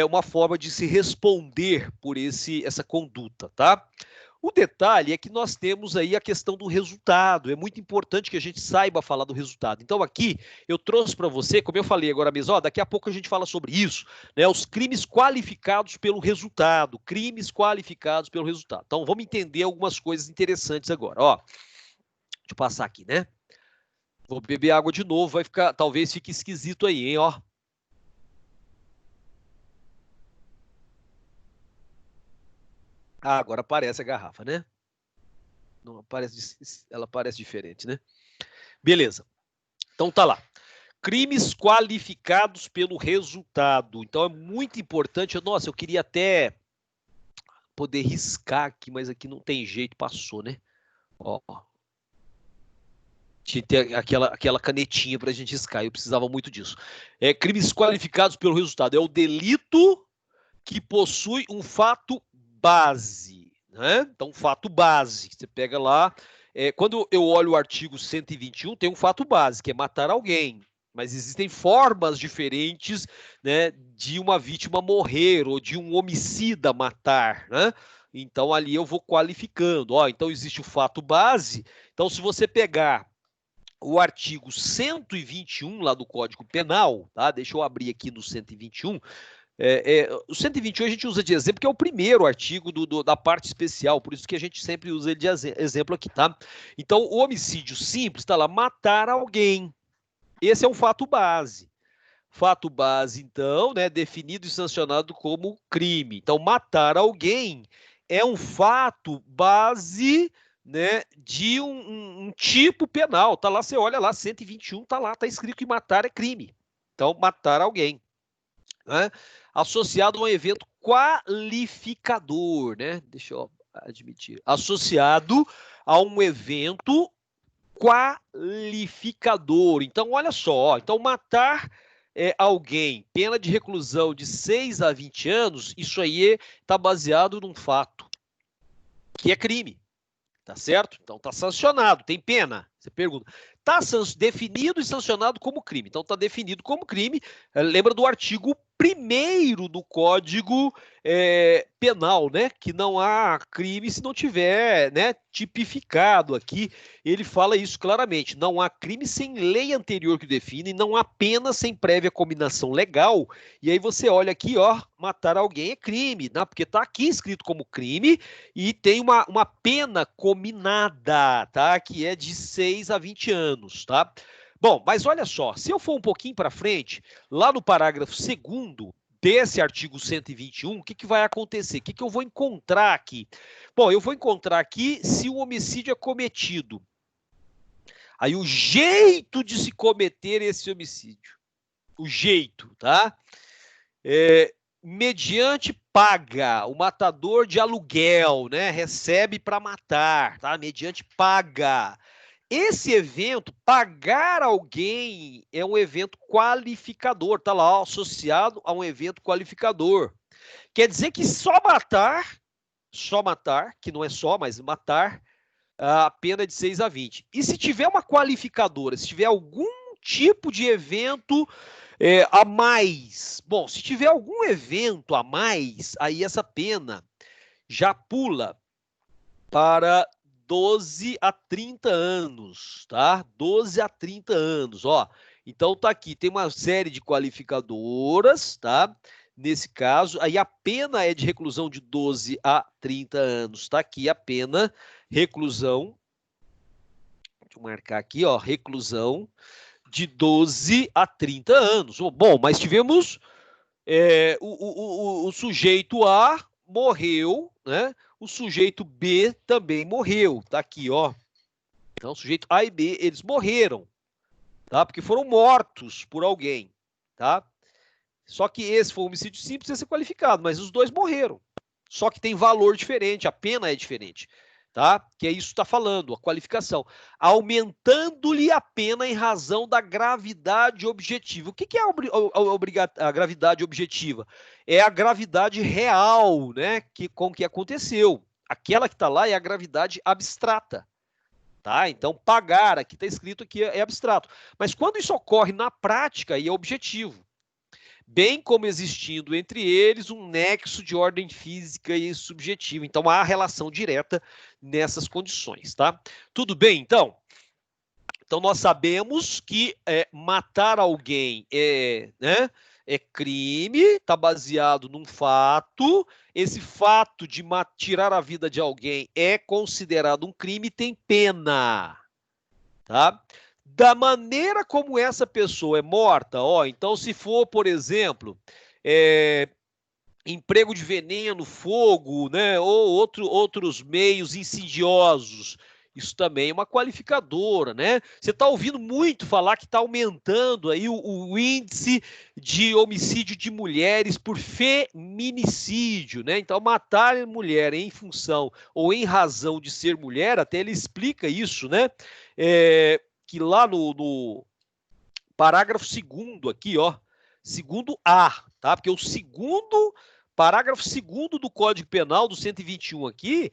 uma forma de se responder por essa conduta, tá? O detalhe é que nós temos aí a questão do resultado. É muito importante que a gente saiba falar do resultado. Então, aqui eu trouxe para você, como eu falei agora mesmo, ó, daqui a pouco a gente fala sobre isso, né? Os crimes qualificados pelo resultado. Crimes qualificados pelo resultado. Então, vamos entender algumas coisas interessantes agora. Ó, deixa eu passar aqui, né? Vou beber água de novo, talvez fique esquisito aí, hein, ó. Ah, agora aparece a garrafa, né? Não aparece, ela aparece diferente, né? Beleza. Então tá lá. Crimes qualificados pelo resultado. Então é muito importante. Nossa, eu queria até poder riscar aqui, mas aqui não tem jeito, passou, né? Ó. Tinha que ter aquela canetinha para a gente riscar. Eu precisava muito disso. Crimes qualificados pelo resultado. É o delito que possui um fato base, né? Então, fato base. Você pega lá, quando eu olho o artigo 121, tem um fato base, que é matar alguém. Mas existem formas diferentes, né, de uma vítima morrer ou de um homicida matar, né? Então ali eu vou qualificando. Então existe o fato base. Então se você pegar o artigo 121 lá do Código Penal, tá? Deixa eu abrir aqui no 121. O 121 a gente usa de exemplo, que é o primeiro artigo da parte especial, por isso que a gente sempre usa ele de exemplo aqui, tá? Então, o homicídio simples está lá, matar alguém. Esse é um fato base. Fato base, então, né, definido e sancionado como crime. Então, matar alguém é um fato base, né, de um tipo penal. Tá lá, você olha lá, 121, tá lá, tá escrito que matar é crime. Então, matar alguém, né? Associado a um evento qualificador, né? Deixa eu admitir. Associado a um evento qualificador. Então, olha só, então matar alguém, pena de reclusão de 6 a 20 anos, isso aí está baseado num fato, que é crime, tá certo? Então está sancionado, tem pena. Você pergunta, está definido e sancionado como crime. Então está definido como crime, lembra do artigo 1º do Código Penal, né? Que não há crime se não tiver, né, tipificado aqui. Ele fala isso claramente. Não há crime sem lei anterior que define, não há pena sem prévia combinação legal. E aí você olha aqui, matar alguém é crime, né? Porque está aqui escrito como crime e tem uma pena combinada, tá? Que é de 6 a 20 anos, tá? Bom, mas olha só, se eu for um pouquinho para frente, lá no parágrafo 2º desse artigo 121, o que vai acontecer? O que eu vou encontrar aqui? Bom, eu vou encontrar aqui se o homicídio é cometido. Aí o jeito de se cometer esse homicídio. O jeito, tá? Mediante paga, o matador de aluguel, né? Recebe para matar, tá? Mediante paga. Esse evento, pagar alguém, é um evento qualificador, tá lá, associado a um evento qualificador. Quer dizer que só matar, que não é só, mas matar, a pena é de 6 a 20. E se tiver uma qualificadora, se tiver algum tipo de evento a mais, bom, se tiver algum evento a mais, aí essa pena já pula para 12 a 30 anos, tá? 12 a 30 anos, Então tá aqui, tem uma série de qualificadoras, tá? Nesse caso, aí a pena é de reclusão de 12 a 30 anos. Tá aqui a pena, reclusão. Deixa eu marcar aqui, reclusão de 12 a 30 anos. Bom, mas tivemos o sujeito A morreu, né? O sujeito B também morreu. Tá aqui, Então, o sujeito A e B, eles morreram, tá? Porque foram mortos por alguém, tá? Só que esse foi um homicídio simples, ia ser qualificado, mas os dois morreram. Só que tem valor diferente, a pena é diferente, tá? Que é isso que está falando, a qualificação. Aumentando-lhe a pena em razão da gravidade objetiva. O que é a gravidade objetiva? É a gravidade real, né? Com que aconteceu. Aquela que está lá é a gravidade abstrata. Tá? Então, pagar, aqui está escrito que é abstrato. Mas quando isso ocorre na prática, aí é objetivo. Bem como existindo entre eles um nexo de ordem física e subjetiva. Então, há relação direta nessas condições, tá? Tudo bem, então? Então, nós sabemos que matar alguém é crime, está baseado num fato. Esse fato de tirar a vida de alguém é considerado um crime e tem pena, tá? Da maneira como essa pessoa é morta, então se for, por exemplo, emprego de veneno, fogo, né, ou outros meios insidiosos, isso também é uma qualificadora, né? Você está ouvindo muito falar que está aumentando aí o índice de homicídio de mulheres por feminicídio, né? Então, matar mulher em função ou em razão de ser mulher, até ele explica isso, né? Que lá no parágrafo 2º aqui, segundo A, tá? Porque o segundo Parágrafo 2º do Código Penal, do 121 aqui,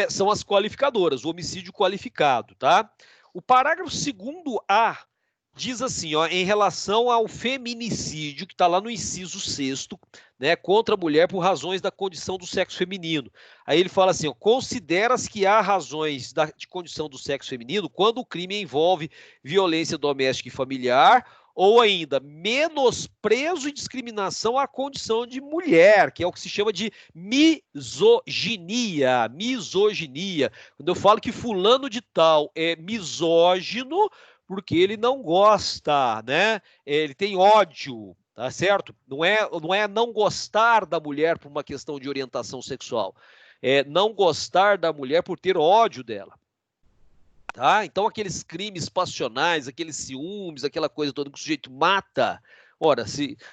são as qualificadoras, o homicídio qualificado, tá? O parágrafo 2º-A diz assim, ó, em relação ao feminicídio, que está lá no inciso 6º, né, contra a mulher por razões da condição do sexo feminino. Aí ele fala assim, ó, considera-se que há razões de condição do sexo feminino quando o crime envolve violência doméstica e familiar, ou ainda menosprezo e discriminação à condição de mulher, que é o que se chama de misoginia. Misoginia. Quando eu falo que fulano de tal é misógino, porque ele não gosta, né? Ele tem ódio, tá certo? Não é não gostar da mulher por uma questão de orientação sexual. É não gostar da mulher por ter ódio dela. Tá? Então, aqueles crimes passionais, aqueles ciúmes, aquela coisa toda que o sujeito mata. Ora,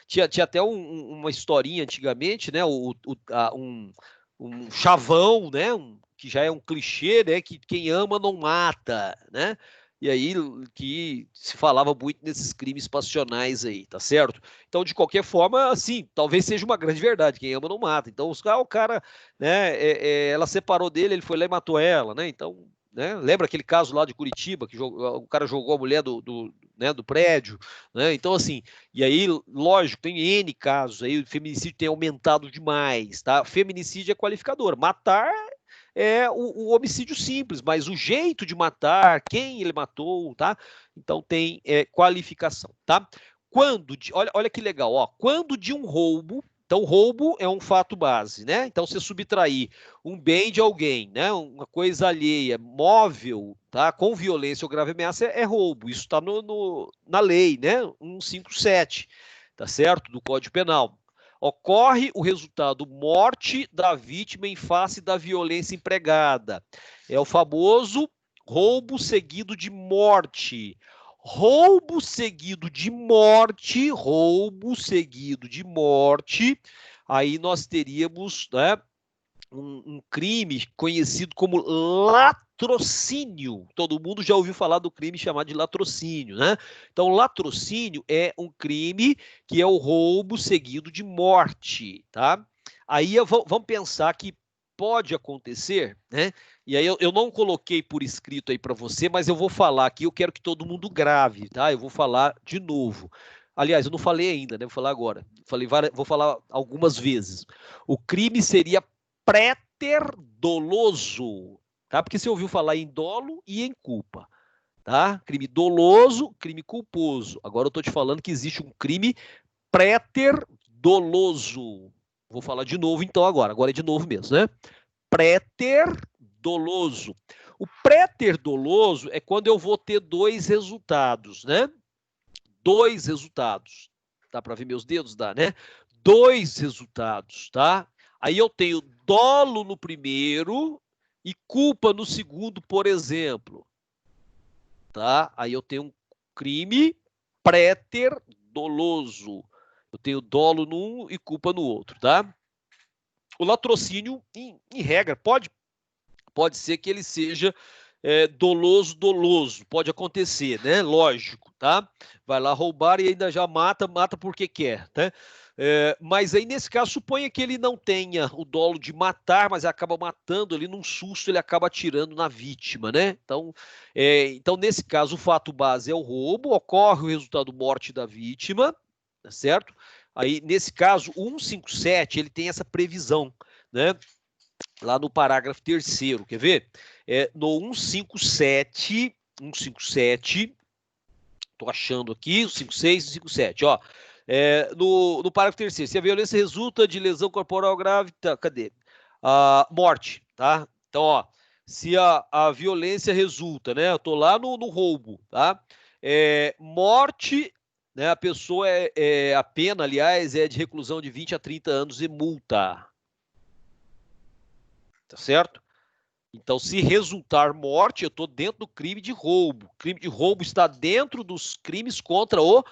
tinha até uma historinha antigamente, né? Um chavão, né? Que já é um clichê, né? Que quem ama não mata, né? E aí que se falava muito nesses crimes passionais aí, tá certo? Então, de qualquer forma, assim, talvez seja uma grande verdade, quem ama não mata. Então, o cara, né, ela separou dele, ele foi lá e matou ela, né? Então, né, lembra aquele caso lá de Curitiba, que o cara jogou a mulher né, do prédio, né? Então, assim, e aí, lógico, tem N casos aí, o feminicídio tem aumentado demais, tá? Feminicídio é qualificador, matar é o homicídio simples, mas o jeito de matar, quem ele matou, tá? Então tem qualificação, tá? Olha que legal, ó, quando de um roubo, então roubo é um fato base, né? Então você subtrair um bem de alguém, né? Uma coisa alheia, móvel, tá? Com violência ou grave ameaça é roubo, isso está na lei, né? 157, tá certo? Do Código Penal. Ocorre o resultado morte da vítima em face da violência empregada. É o famoso roubo seguido de morte. Roubo seguido de morte, aí nós teríamos, né, um crime conhecido como latrocínio. Todo mundo já ouviu falar do crime chamado de latrocínio, né? Então, latrocínio é um crime que é o roubo seguido de morte, tá? Aí vamos pensar que pode acontecer, né? E aí eu não coloquei por escrito aí para você, mas eu vou falar aqui, eu quero que todo mundo grave, tá? Eu vou falar de novo. Aliás, eu não falei ainda, né? Vou falar agora. Vou falar algumas vezes. O crime seria préter-doloso, tá? Porque você ouviu falar em dolo e em culpa, tá? Crime doloso, crime culposo. Agora eu tô te falando que existe um crime préter-doloso. Vou falar de novo então agora é de novo mesmo, né? Préter-doloso. O préter-doloso é quando eu vou ter dois resultados, né? Dois resultados. Dá para ver meus dedos? Dá, né? Dois resultados, tá? Aí eu tenho dolo no primeiro e culpa no segundo, por exemplo. Tá? Aí eu tenho um crime préter-doloso. Eu tenho dolo num e culpa no outro, tá? O latrocínio, em regra, pode ser que ele seja doloso, pode acontecer, né? Lógico, tá? Vai lá roubar e ainda já mata porque quer, tá? Mas aí, nesse caso, suponha que ele não tenha o dolo de matar, mas acaba matando ali num susto, ele acaba atirando na vítima, né? Então, nesse caso, o fato base é o roubo, ocorre o resultado morte da vítima, tá certo? Aí, nesse caso, o 157, ele tem essa previsão, né? Lá no parágrafo 3º, quer ver? No 157, tô achando aqui, 156 e 157, ó. No parágrafo 3º, se a violência resulta de lesão corporal grave, tá, cadê? Morte, tá? Então, ó, se a violência resulta, né? Eu tô lá no roubo, tá? Morte, né? A pessoa a pena, aliás, é de reclusão de 20 a 30 anos e multa. Tá certo? Então, se resultar morte, eu estou dentro do crime de roubo. O crime de roubo está dentro dos crimes contra o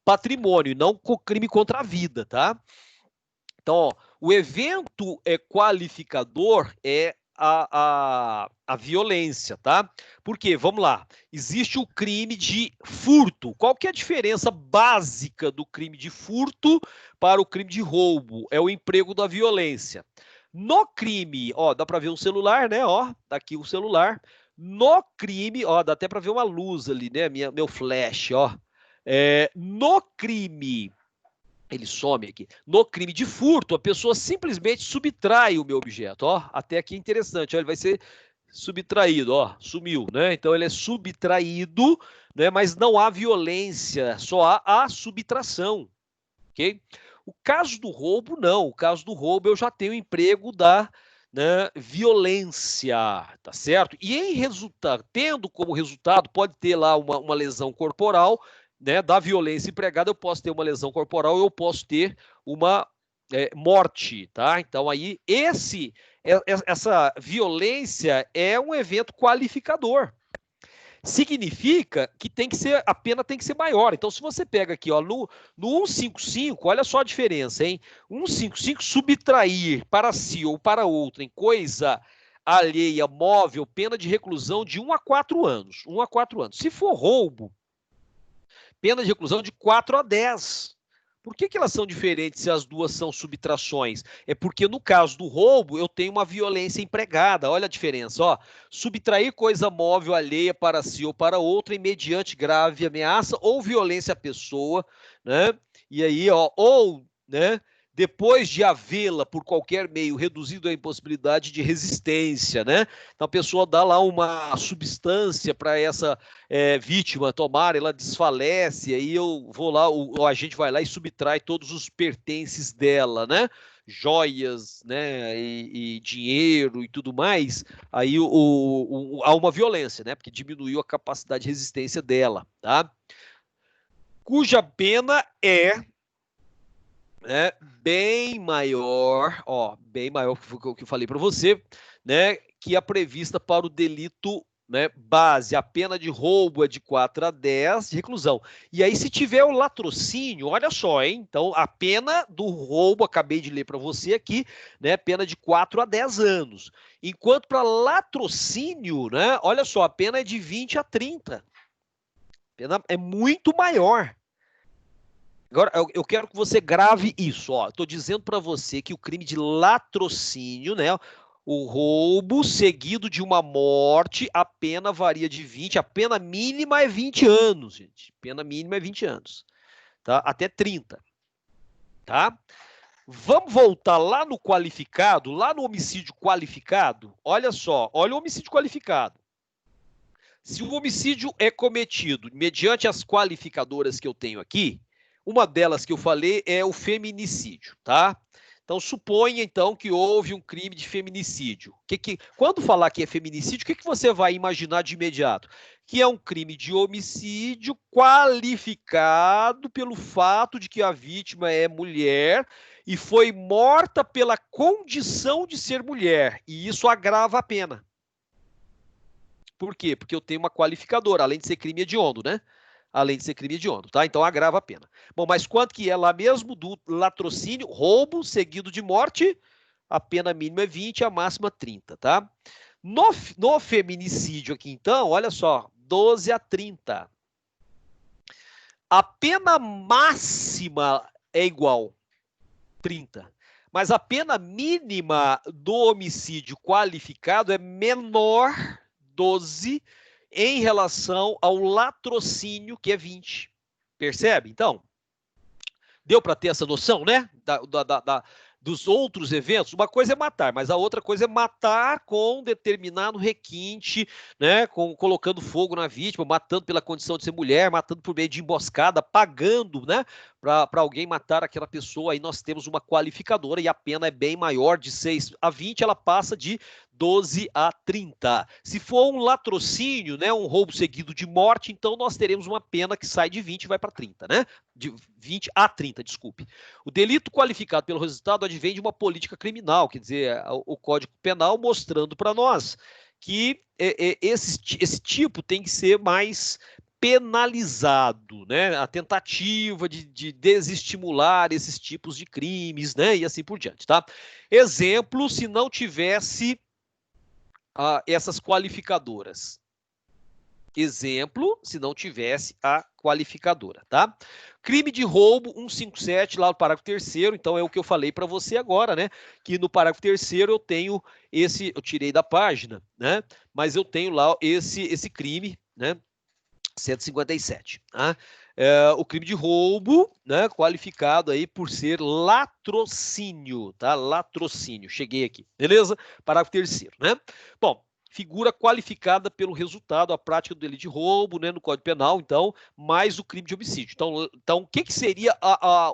patrimônio, não o crime contra a vida, tá? Então, ó, o evento qualificador é a violência, tá? Porque, vamos lá, existe o crime de furto. Qual que é a diferença básica do crime de furto para o crime de roubo? É o emprego da violência. No crime, ó, dá para ver um celular, né? Ó, tá aqui o celular. No crime, ó, dá até para ver uma luz ali, né? Meu flash, ó. No crime, ele some aqui. No crime de furto, a pessoa simplesmente subtrai o meu objeto, ó. Até aqui é interessante, ó, ele vai ser subtraído, ó, sumiu, né? Então ele é subtraído, né? Mas não há violência, só há a subtração, ok? O caso do roubo, não. O caso do roubo, eu já tenho emprego da, né, violência, tá certo? E em resultado, tendo como resultado, pode ter lá uma lesão corporal, né, da violência empregada, eu posso ter uma lesão corporal, eu posso ter uma morte, tá? Então aí essa violência é um evento qualificador. Significa que a pena tem que ser maior. Então, se você pega aqui, ó, no 155, olha só a diferença, hein? 155, subtrair para si ou para outrem coisa alheia, móvel, pena de reclusão de 1 a 4 anos. 1 a 4 anos. Se for roubo, pena de reclusão de 4 a 10. Por que elas são diferentes se as duas são subtrações? É porque no caso do roubo, eu tenho uma violência empregada. Olha a diferença, ó. Subtrair coisa móvel alheia para si ou para outra, mediante grave ameaça ou violência à pessoa, né? E aí, ó, ou, né, depois de havê-la por qualquer meio reduzido à impossibilidade de resistência, né? Então a pessoa dá lá uma substância para essa vítima tomar, ela desfalece, aí eu vou lá, a gente vai lá e subtrai todos os pertences dela, né? Joias, né? E dinheiro e tudo mais. Aí há uma violência, né? Porque diminuiu a capacidade de resistência dela, tá? Cuja pena é bem maior, ó, bem maior que eu falei para você, né, que a prevista para o delito, né, base. A pena de roubo é de 4 a 10 de reclusão. E aí, se tiver o latrocínio, olha só, hein? Então, a pena do roubo, acabei de ler para você aqui, né, pena de 4 a 10 anos. Enquanto para latrocínio, né, olha só, a pena é de 20 a 30. A pena é muito maior. Agora, eu quero que você grave isso, ó. Estou dizendo para você que o crime de latrocínio, né? O roubo seguido de uma morte, a pena varia de 20, a pena mínima é 20 anos, gente. Pena mínima é 20 anos, tá? Até 30, tá? Vamos voltar lá no qualificado, lá no homicídio qualificado. Olha só, olha o homicídio qualificado. Se o homicídio é cometido mediante as qualificadoras que eu tenho aqui, uma delas que eu falei é o feminicídio, tá? Então, suponha, então, que houve um crime de feminicídio. Quando falar que é feminicídio, o que você vai imaginar de imediato? Que é um crime de homicídio qualificado pelo fato de que a vítima é mulher e foi morta pela condição de ser mulher. E isso agrava a pena. Por quê? Porque eu tenho uma qualificadora, além de ser crime hediondo, né? Além de ser crime hediondo, tá? Então agrava a pena. Bom, mas quanto que é lá mesmo do latrocínio? Roubo seguido de morte, a pena mínima é 20, a máxima 30, tá? No feminicídio aqui, então, olha só, 12 a 30. A pena máxima é igual, 30. Mas a pena mínima do homicídio qualificado é menor, 12, em relação ao latrocínio, que é 20. Percebe? Então, deu para ter essa noção, né? Dos outros eventos. Uma coisa é matar, mas a outra coisa é matar com determinado requinte, né? Colocando fogo na vítima, matando pela condição de ser mulher, matando por meio de emboscada, pagando, né? Para alguém matar aquela pessoa. Aí nós temos uma qualificadora e a pena é bem maior, de 6 a 20, ela passa de 12 a 30. Se for um latrocínio, né, um roubo seguido de morte, então nós teremos uma pena que sai de 20 e vai para 30, né? De 20 a 30, desculpe. O delito qualificado pelo resultado advém de uma política criminal, quer dizer, o Código Penal mostrando para nós que esse tipo tem que ser mais penalizado, né? A tentativa de desestimular esses tipos de crimes, né? E assim por diante, tá? Exemplo, se não tivesse essas qualificadoras. Exemplo, se não tivesse a qualificadora, tá? Crime de roubo 157, lá no parágrafo 3º, então é o que eu falei para você agora, né? Que no parágrafo 3º eu tenho esse, eu tirei da página, né? Mas eu tenho lá esse crime, né? 157, tá? O crime de roubo, né? Qualificado aí por ser latrocínio, tá? Latrocínio, cheguei aqui, beleza? Parágrafo 3º, né? Bom, figura qualificada pelo resultado, a prática do delito de roubo, né, no Código Penal, então, mais o crime de homicídio. Então o que seria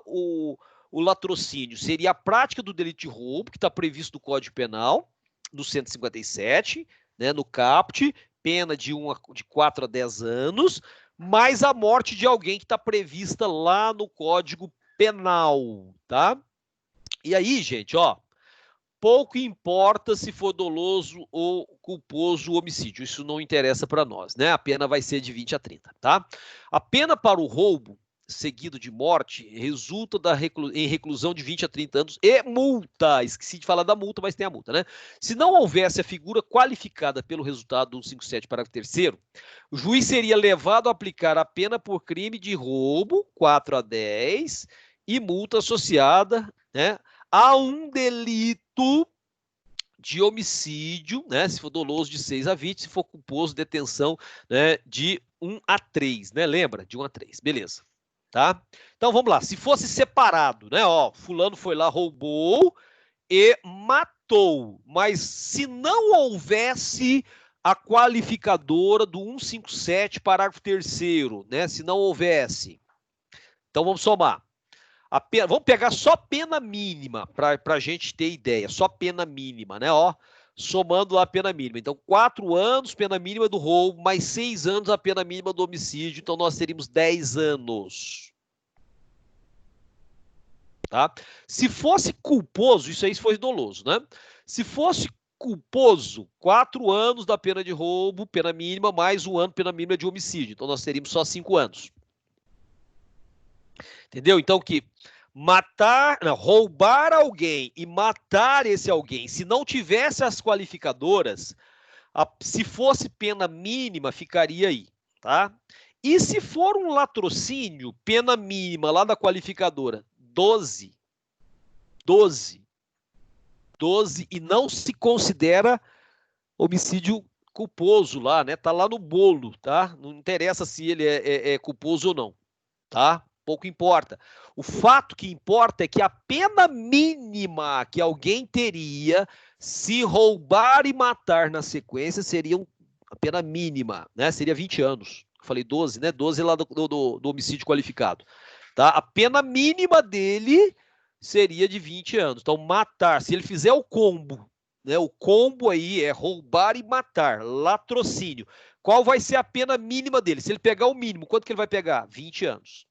o latrocínio? Seria a prática do delito de roubo, que está previsto no Código Penal, no 157, né, no caput, pena de 4 a 10 anos, mais a morte de alguém que está prevista lá no Código Penal, tá? E aí, gente, ó, pouco importa se for doloso ou culposo o homicídio, isso não interessa para nós, né? A pena vai ser de 20 a 30, tá? A pena para o roubo seguido de morte resulta em reclusão de 20 a 30 anos e multa. Esqueci de falar da multa, mas tem a multa, né? Se não houvesse a figura qualificada pelo resultado do 157, parágrafo 3º, o juiz seria levado a aplicar a pena por crime de roubo, 4 a 10, e multa associada, né, a um delito de homicídio, né, se for doloso de 6 a 20, se for culposo, detenção, né, de 1 a 3, né, lembra? De 1 a 3, beleza, tá? Então vamos lá, se fosse separado, né, ó, fulano foi lá, roubou e matou, mas se não houvesse a qualificadora do 157, parágrafo 3º, né, se não houvesse, então vamos somar. Vamos pegar só pena mínima, para a gente ter ideia. Só pena mínima, né? Ó, somando lá a pena mínima. Então, 4 anos, pena mínima do roubo, mais 6 anos a pena mínima do homicídio. Então, nós teríamos 10 anos. Tá? Se fosse culposo, isso aí foi doloso, né? Se fosse culposo, 4 anos da pena de roubo, pena mínima, mais 1 ano, pena mínima de homicídio. Então, nós teríamos só 5 anos. Entendeu? Então, que roubar alguém e matar esse alguém, se não tivesse as qualificadoras, se fosse pena mínima, ficaria aí, tá? E se for um latrocínio, pena mínima lá da qualificadora, 12, e não se considera homicídio culposo lá, né? Tá lá no bolo, tá? Não interessa se ele é culposo ou não, tá? Pouco importa. O fato que importa é que a pena mínima que alguém teria se roubar e matar na sequência seria a pena mínima, né? Seria 20 anos. Eu falei 12, né? 12 lá do homicídio qualificado. Tá? A pena mínima dele seria de 20 anos. Então, matar, se ele fizer o combo, né? O combo aí é roubar e matar, latrocínio. Qual vai ser a pena mínima dele? Se ele pegar o mínimo, quanto que ele vai pegar? 20 anos.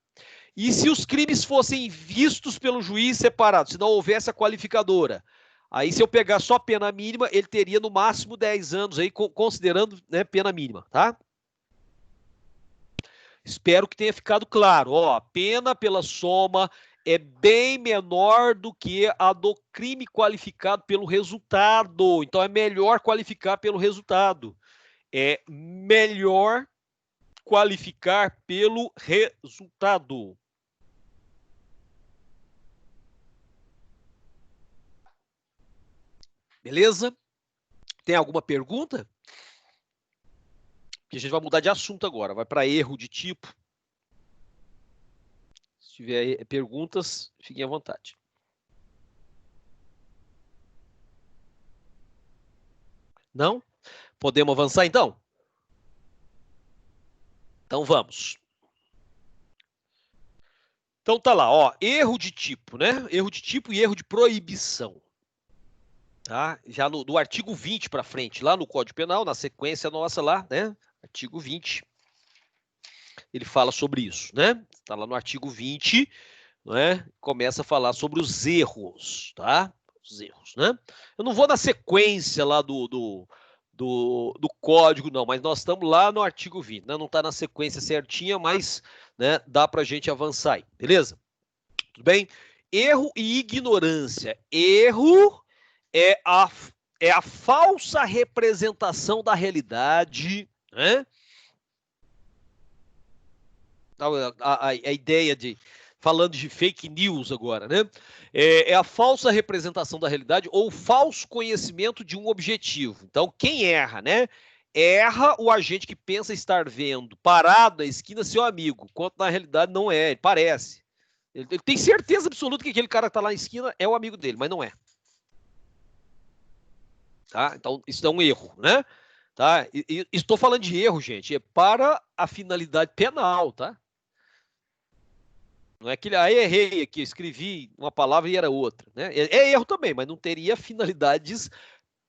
E se os crimes fossem vistos pelo juiz separados, se não houvesse a qualificadora, aí se eu pegar só pena mínima, ele teria no máximo 10 anos aí, considerando, né, pena mínima, tá? Espero que tenha ficado claro. Ó, a pena pela soma é bem menor do que a do crime qualificado pelo resultado. Então é melhor qualificar pelo resultado. É melhor qualificar pelo resultado. Beleza? Tem alguma pergunta? Porque a gente vai mudar de assunto agora, vai para erro de tipo. Se tiver perguntas, fiquem à vontade. Não? Podemos avançar então? Então vamos. Então tá lá, ó, erro de tipo, né? Erro de tipo e erro de proibição. Tá? Já do artigo 20 para frente, lá no Código Penal, na sequência nossa lá, né? Artigo 20. Ele fala sobre isso, né? Está lá no artigo 20, né? Começa a falar sobre os erros, tá? Os erros, né? Eu não vou na sequência lá do código, não, mas nós estamos lá no artigo 20, né? Não está na sequência certinha, mas, né, dá para a gente avançar aí, beleza? Tudo bem? Erro e ignorância. Erro é é a falsa representação da realidade, né? A ideia de, falando de fake news agora, né? É a falsa representação da realidade ou falso conhecimento de um objetivo. Então, quem erra, né? Erra o agente que pensa estar vendo parado na esquina seu amigo, quando na realidade não é, ele parece. Ele tem certeza absoluta que aquele cara que está lá na esquina é o amigo dele, mas não é. Tá? Então, isso é um erro, né? Tá? E estou falando de erro, gente, é para a finalidade penal, tá? Não é que aí errei aqui, escrevi uma palavra e era outra, né? É erro também, mas não teria finalidades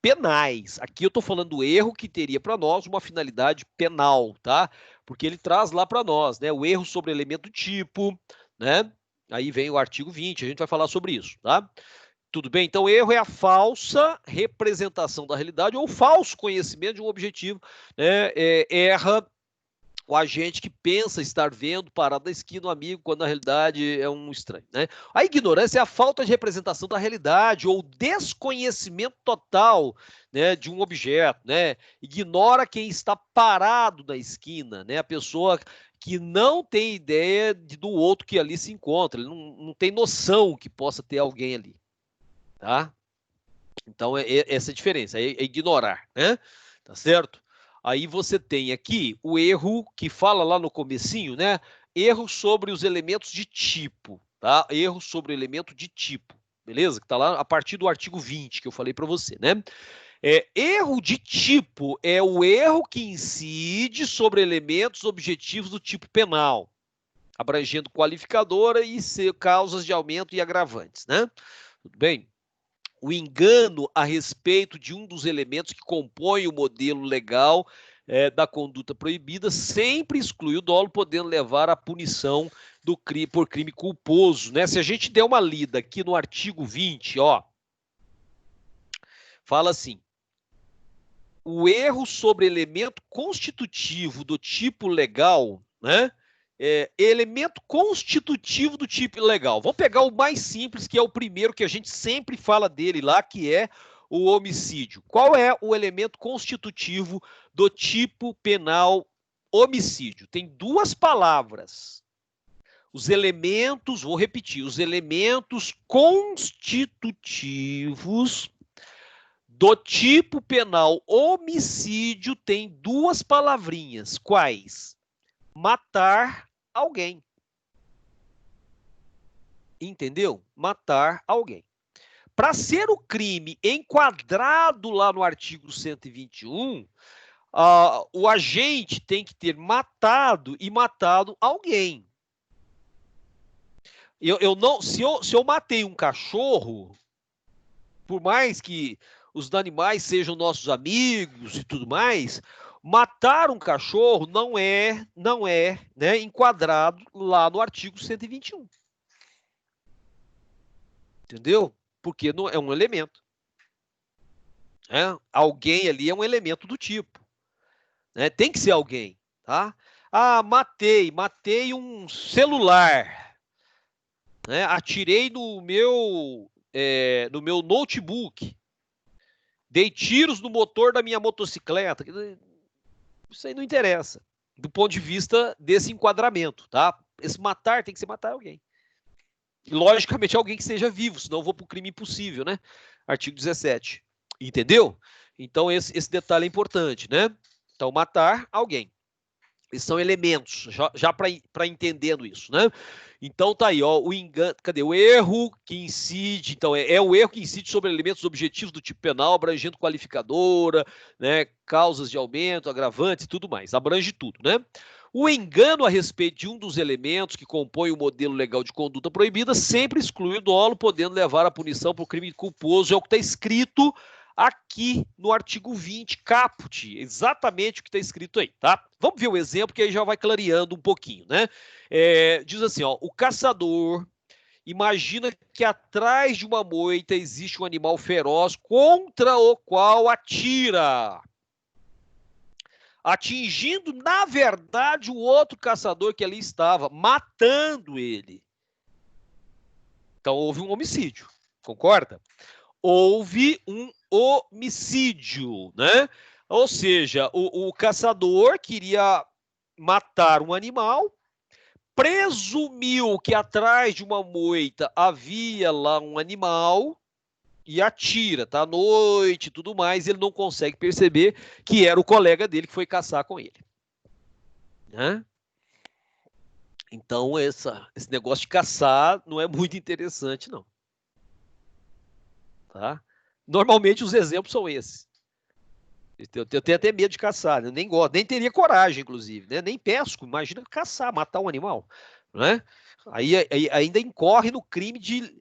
penais. Aqui eu estou falando do erro que teria para nós uma finalidade penal, tá? Porque ele traz lá para nós, né? O erro sobre elemento tipo, né? Aí vem o artigo 20, a gente vai falar sobre isso, tá? Tudo bem? Então, erro é a falsa representação da realidade ou falso conhecimento de um objetivo, né? Erra o agente que pensa estar vendo parado na esquina um amigo, quando na realidade é um estranho, né? A ignorância é a falta de representação da realidade ou desconhecimento total, né, de um objeto, né? Ignora quem está parado na esquina, né? A pessoa que não tem ideia do outro que ali se encontra, ele não tem noção que possa ter alguém ali, tá? Então, essa é a diferença, é ignorar, né? Tá certo? Aí você tem aqui o erro que fala lá no comecinho, né? Erro sobre os elementos de tipo, tá? Erro sobre o elemento de tipo, beleza? Que tá lá a partir do artigo 20 que eu falei para você, né? Erro de tipo é o erro que incide sobre elementos objetivos do tipo penal, abrangendo qualificadora e causas de aumento e agravantes, né? Tudo bem? O engano a respeito de um dos elementos que compõem o modelo legal da conduta proibida sempre exclui o dolo, podendo levar à punição do crime, por crime culposo, né? Se a gente der uma lida aqui no artigo 20, ó, fala assim: o erro sobre elemento constitutivo do tipo legal, né? Elemento constitutivo do tipo legal. Vamos pegar o mais simples, que é o primeiro que a gente sempre fala dele lá, que é o homicídio. Qual é o elemento constitutivo do tipo penal homicídio? Tem duas palavras. Os elementos, vou repetir, os elementos constitutivos do tipo penal homicídio tem duas palavrinhas. Quais? Matar alguém. Entendeu? Matar alguém. Para ser o crime enquadrado lá no artigo 121, o agente tem que ter matado e matado alguém. Se eu matei um cachorro, por mais que os animais sejam nossos amigos e tudo mais, matar um cachorro não é, né, enquadrado lá no artigo 121. Entendeu? Porque não é um elemento. Né? Alguém ali é um elemento do tipo. Né? Tem que ser alguém. Tá? Ah, matei um celular. Né? Atirei no meu notebook. Dei tiros no motor da minha motocicleta. Isso aí não interessa. Do ponto de vista desse enquadramento. Tá? Esse matar tem que ser matar alguém. E, logicamente, alguém que seja vivo, senão eu vou para o crime impossível, né? Artigo 17. Entendeu? Então, esse detalhe é importante, né? Então, matar alguém. Esses são elementos, já para entendendo isso, né? Então, tá aí, ó, o engano, cadê? O erro que incide, então, é o erro que incide sobre elementos objetivos do tipo penal, abrangendo qualificadora, né? Causas de aumento, agravantes e tudo mais. Abrange tudo, né? O engano a respeito de um dos elementos que compõe o modelo legal de conduta proibida sempre exclui o dolo, podendo levar à punição por crime culposo. É o que está escrito aqui no artigo 20, caput, exatamente o que está escrito aí, tá? Vamos ver o exemplo que aí já vai clareando um pouquinho, né? Diz assim, ó, o caçador imagina que atrás de uma moita existe um animal feroz contra o qual atira, atingindo, na verdade, o outro caçador que ali estava, matando ele. Então, houve um homicídio, concorda? Houve um homicídio, né? Ou seja, o caçador queria matar um animal, presumiu que atrás de uma moita havia lá um animal e atira, tá? À noite e tudo mais, ele não consegue perceber que era o colega dele que foi caçar com ele, né? Então, esse negócio de caçar não é muito interessante, não. Tá? Normalmente, os exemplos são esses. Eu tenho até medo de caçar, né? Nem gosto, nem teria coragem, inclusive, né? Nem pesco, imagina caçar, matar um animal, né? Aí ainda incorre no crime de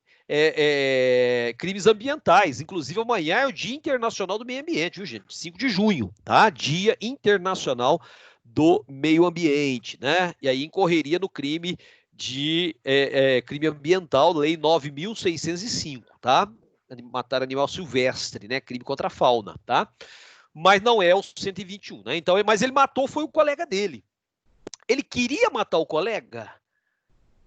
crimes ambientais. Inclusive, amanhã é o Dia Internacional do Meio Ambiente, viu, gente? 5 de junho, tá? Dia Internacional do Meio Ambiente, né? E aí incorreria no crime de crime ambiental, lei 9.605, tá? Matar animal silvestre, né? Crime contra a fauna, tá? Mas não é o 121, né? Então, mas ele matou foi o colega dele. Ele queria matar o colega?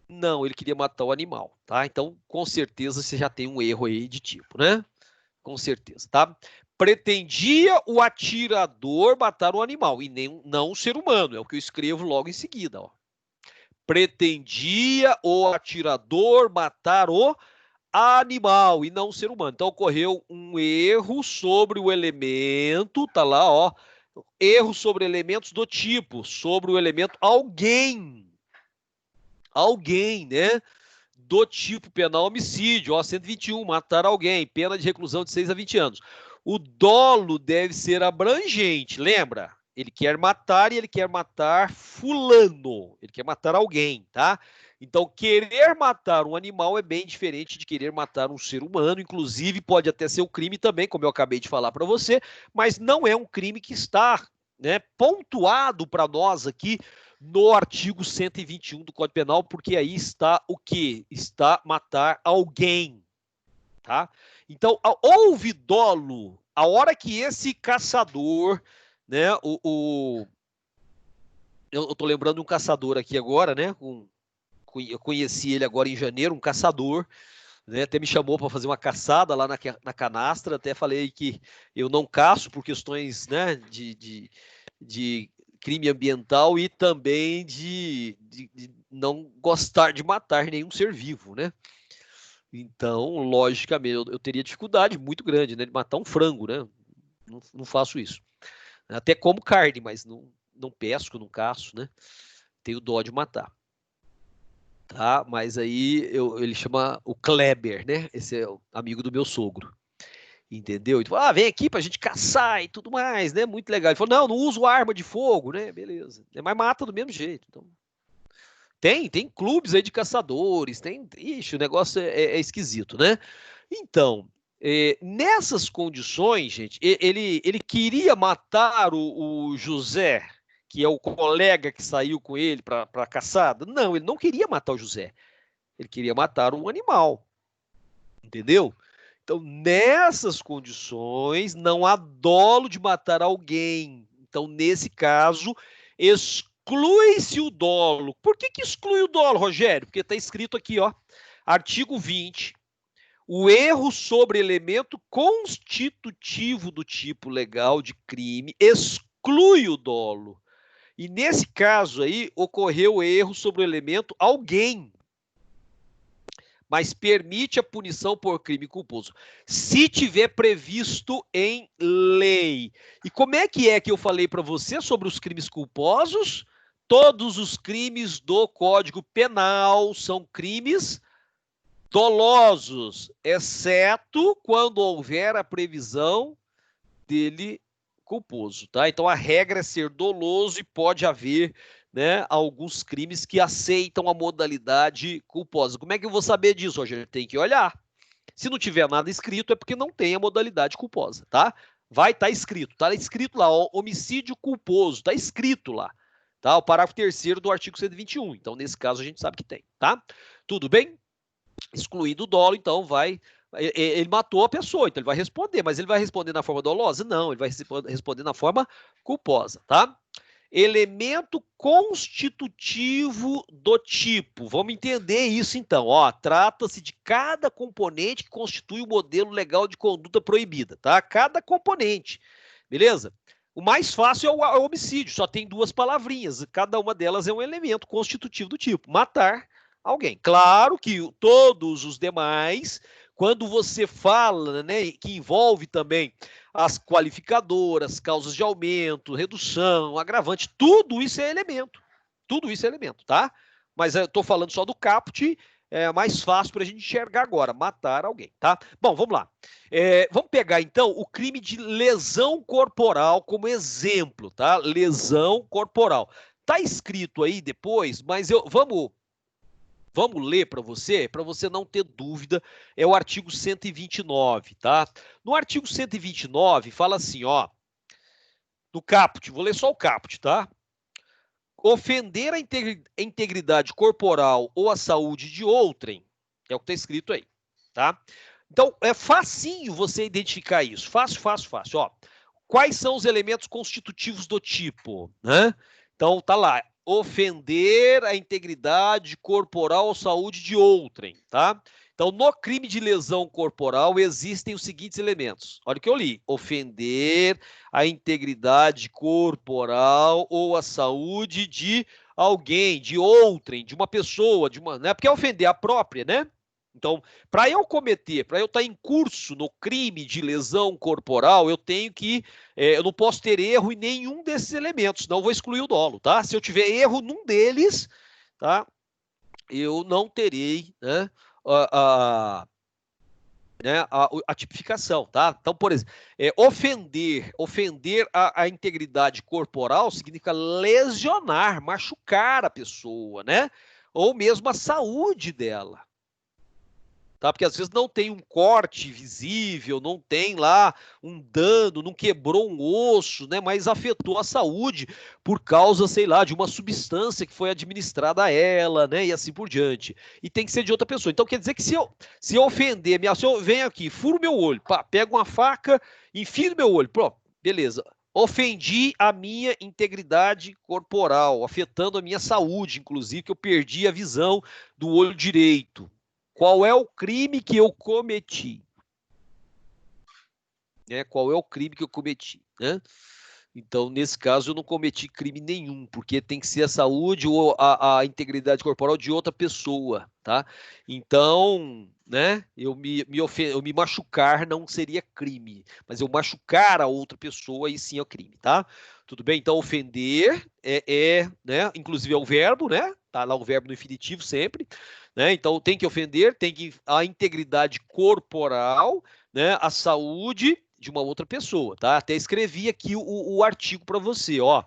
Não, ele queria matar o animal, tá? Então, com certeza você já tem um erro aí de tipo, né? Com certeza, tá? Pretendia o atirador matar o animal e nem não o ser humano, é o que eu escrevo logo em seguida, ó. Pretendia o atirador matar o animal e não o ser humano. Então ocorreu um erro sobre o elemento, tá lá, ó. Erro sobre elementos do tipo, sobre o elemento alguém. Alguém, né? Do tipo penal homicídio, ó, 121, matar alguém, pena de reclusão de 6 a 20 anos. O dolo deve ser abrangente, lembra? Ele quer matar e ele quer matar fulano, ele quer matar alguém, tá? Então, querer matar um animal é bem diferente de querer matar um ser humano, inclusive pode até ser um crime também, como eu acabei de falar para você, mas não é um crime que está, né, pontuado para nós aqui no artigo 121 do Código Penal, porque aí está o que? Está matar alguém, tá? Então, houve dolo a hora que esse caçador, né, eu tô lembrando de um caçador aqui agora, né, eu conheci ele agora em janeiro, um caçador, né, até me chamou para fazer uma caçada lá na canastra, até falei que eu não caço por questões, né, de crime ambiental e também de não gostar de matar nenhum ser vivo, né? Então, logicamente, eu teria dificuldade muito grande, né, de matar um frango, né? Não faço isso. Até como carne, mas não pesco, não caço, né? Tenho dó de matar. Tá? Mas aí ele chama o Kleber, né? Esse é o amigo do meu sogro. Entendeu? Então, vem aqui pra gente caçar e tudo mais, né? Muito legal. Ele falou, não uso arma de fogo, né? Beleza. Mas mata do mesmo jeito. Então, tem clubes aí de caçadores, ixi, o negócio é esquisito, né? Então, nessas condições, gente, ele queria matar o José, que é o colega que saiu com ele para a caçada. Não, ele não queria matar o José. Ele queria matar um animal. Entendeu? Então, nessas condições, não há dolo de matar alguém. Então, nesse caso, exclui-se o dolo. Por que exclui o dolo, Rogério? Porque está escrito aqui, ó, artigo 20. O erro sobre elemento constitutivo do tipo legal de crime exclui o dolo. E nesse caso aí, ocorreu erro sobre o elemento alguém, mas permite a punição por crime culposo, se tiver previsto em lei. E como é que eu falei para você sobre os crimes culposos? Todos os crimes do Código Penal são crimes dolosos, exceto quando houver a previsão dele culposo, tá? Então a regra é ser doloso e pode haver, né, alguns crimes que aceitam a modalidade culposa. Como é que eu vou saber disso, Rogério? Tem que olhar. Se não tiver nada escrito, é porque não tem a modalidade culposa, tá? Vai estar escrito, tá escrito lá, ó, homicídio culposo, tá escrito lá, tá? O parágrafo 3º do artigo 121. Então, nesse caso, a gente sabe que tem, tá? Tudo bem? Excluído o dolo, então ele matou a pessoa, então ele vai responder, mas ele vai responder na forma dolosa? Não, ele vai responder na forma culposa, tá? elemento constitutivo do tipo. Vamos entender isso então. Ó, trata-se de cada componente que constitui o modelo legal de conduta proibida, tá? Cada componente, beleza? O mais fácil é o homicídio, só tem duas palavrinhas, cada uma delas é um elemento constitutivo do tipo, matar alguém. Claro que todos os demais, quando você fala, né, que envolve também as qualificadoras, causas de aumento, redução, agravante, tudo isso é elemento. Tudo isso é elemento, tá? Mas eu estou falando só do caput, é mais fácil para a gente enxergar agora, matar alguém, tá? Bom, vamos lá. Vamos pegar, então, o crime de lesão corporal como exemplo, tá? Lesão corporal. Tá escrito aí depois, mas vamos ler para você não ter dúvida, é o artigo 129, tá? No artigo 129 fala assim, ó, no caput, vou ler só o caput, tá? Ofender a integridade corporal ou a saúde de outrem, é o que está escrito aí, tá? Então, é facinho você identificar isso, fácil, fácil, fácil, ó. Quais são os elementos constitutivos do tipo, né? Então, tá lá, ofender a integridade corporal ou saúde de outrem, tá? Então, no crime de lesão corporal existem os seguintes elementos. Olha o que eu li. Ofender a integridade corporal ou a saúde de alguém, de outrem, de uma pessoa, de uma, né? Porque é ofender a própria, né? Então, para eu estar em curso no crime de lesão corporal, eu tenho que, eu não posso ter erro em nenhum desses elementos, senão eu vou excluir o dolo, tá? Se eu tiver erro num deles, tá? Eu não terei, né, a tipificação, tá? Então, por exemplo, ofender a integridade corporal significa lesionar, machucar a pessoa, né? Ou mesmo a saúde dela. Tá? Porque às vezes não tem um corte visível, não tem lá um dano, não quebrou um osso, né? Mas afetou a saúde por causa, sei lá, de uma substância que foi administrada a ela, né? E assim por diante. E tem que ser de outra pessoa. Então quer dizer que se eu ofender, se eu venho aqui, furo meu olho, pá, pego uma faca, enfio no meu olho, pronto, beleza. Ofendi a minha integridade corporal, afetando a minha saúde, inclusive, que eu perdi a visão do olho direito. Qual é o crime que eu cometi? Qual é o crime que eu cometi? Né? Então, nesse caso, eu não cometi crime nenhum, porque tem que ser a saúde ou a integridade corporal de outra pessoa, tá? Então, né, eu me machucar não seria crime, mas eu machucar a outra pessoa, aí sim é o crime, tá? Tudo bem? Então, ofender né, inclusive é o verbo, né? Tá lá o verbo no infinitivo sempre, né? Então, tem que ofender, tem que a integridade corporal, né, a saúde de uma outra pessoa, tá? Até escrevi aqui o artigo para você, ó.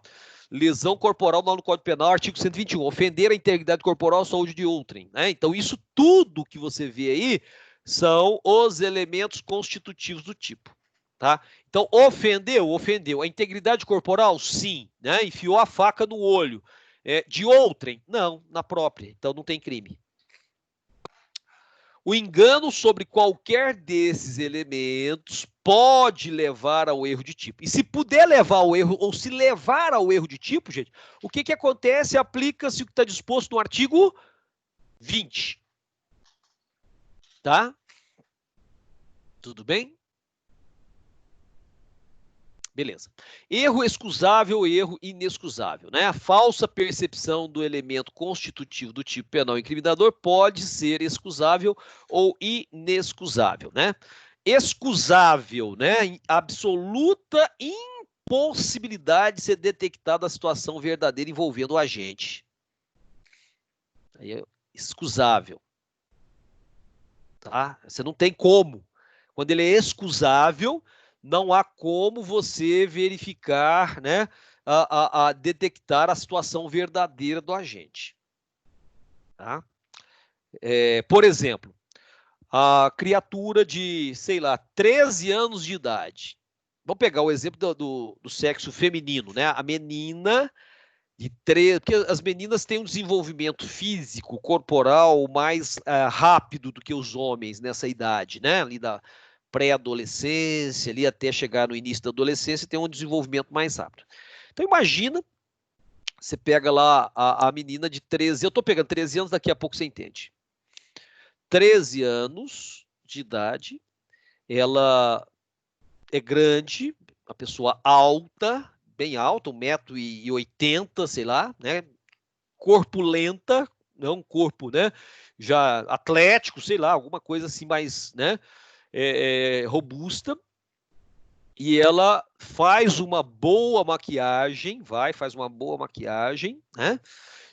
Lesão corporal no Código Penal, artigo 121. Ofender a integridade corporal ou saúde de outrem, né? Então, isso tudo que você vê aí são os elementos constitutivos do tipo, tá? Então, ofendeu. A integridade corporal, sim, né? Enfiou a faca no olho. De outrem? Não, na própria. Então, não tem crime. O engano sobre qualquer desses elementos pode levar ao erro de tipo. E se puder levar ao erro, ou se levar ao erro de tipo, gente, o que acontece? Aplica-se o que está disposto no artigo 20. Tá? Tudo bem? Beleza. Erro excusável e erro inexcusável, né? A falsa percepção do elemento constitutivo do tipo penal incriminador pode ser excusável ou inexcusável, né? Excusável, né? Absoluta impossibilidade de ser detectada a situação verdadeira envolvendo o agente. Aí é excusável. Tá? Você não tem como. Quando ele é excusável, não há como você verificar, né, detectar a situação verdadeira do agente. Tá? Por exemplo, a criatura de, sei lá, 13 anos de idade. Vamos pegar o exemplo do sexo feminino, né? A menina de 13, porque as meninas têm um desenvolvimento físico, corporal mais rápido do que os homens nessa idade, né? Ali da pré-adolescência, ali até chegar no início da adolescência, tem um desenvolvimento mais rápido. Então imagina Você pega lá a menina de 13, eu tô pegando 13 anos, daqui a pouco você entende. 13 anos de idade, ela é grande, uma pessoa alta, bem alta, 1,80 m, sei lá, né? Corpulenta, não um corpo, né? Já atlético, sei lá, alguma coisa assim mais, né? Robusta. E ela faz uma boa maquiagem, faz uma boa maquiagem, né?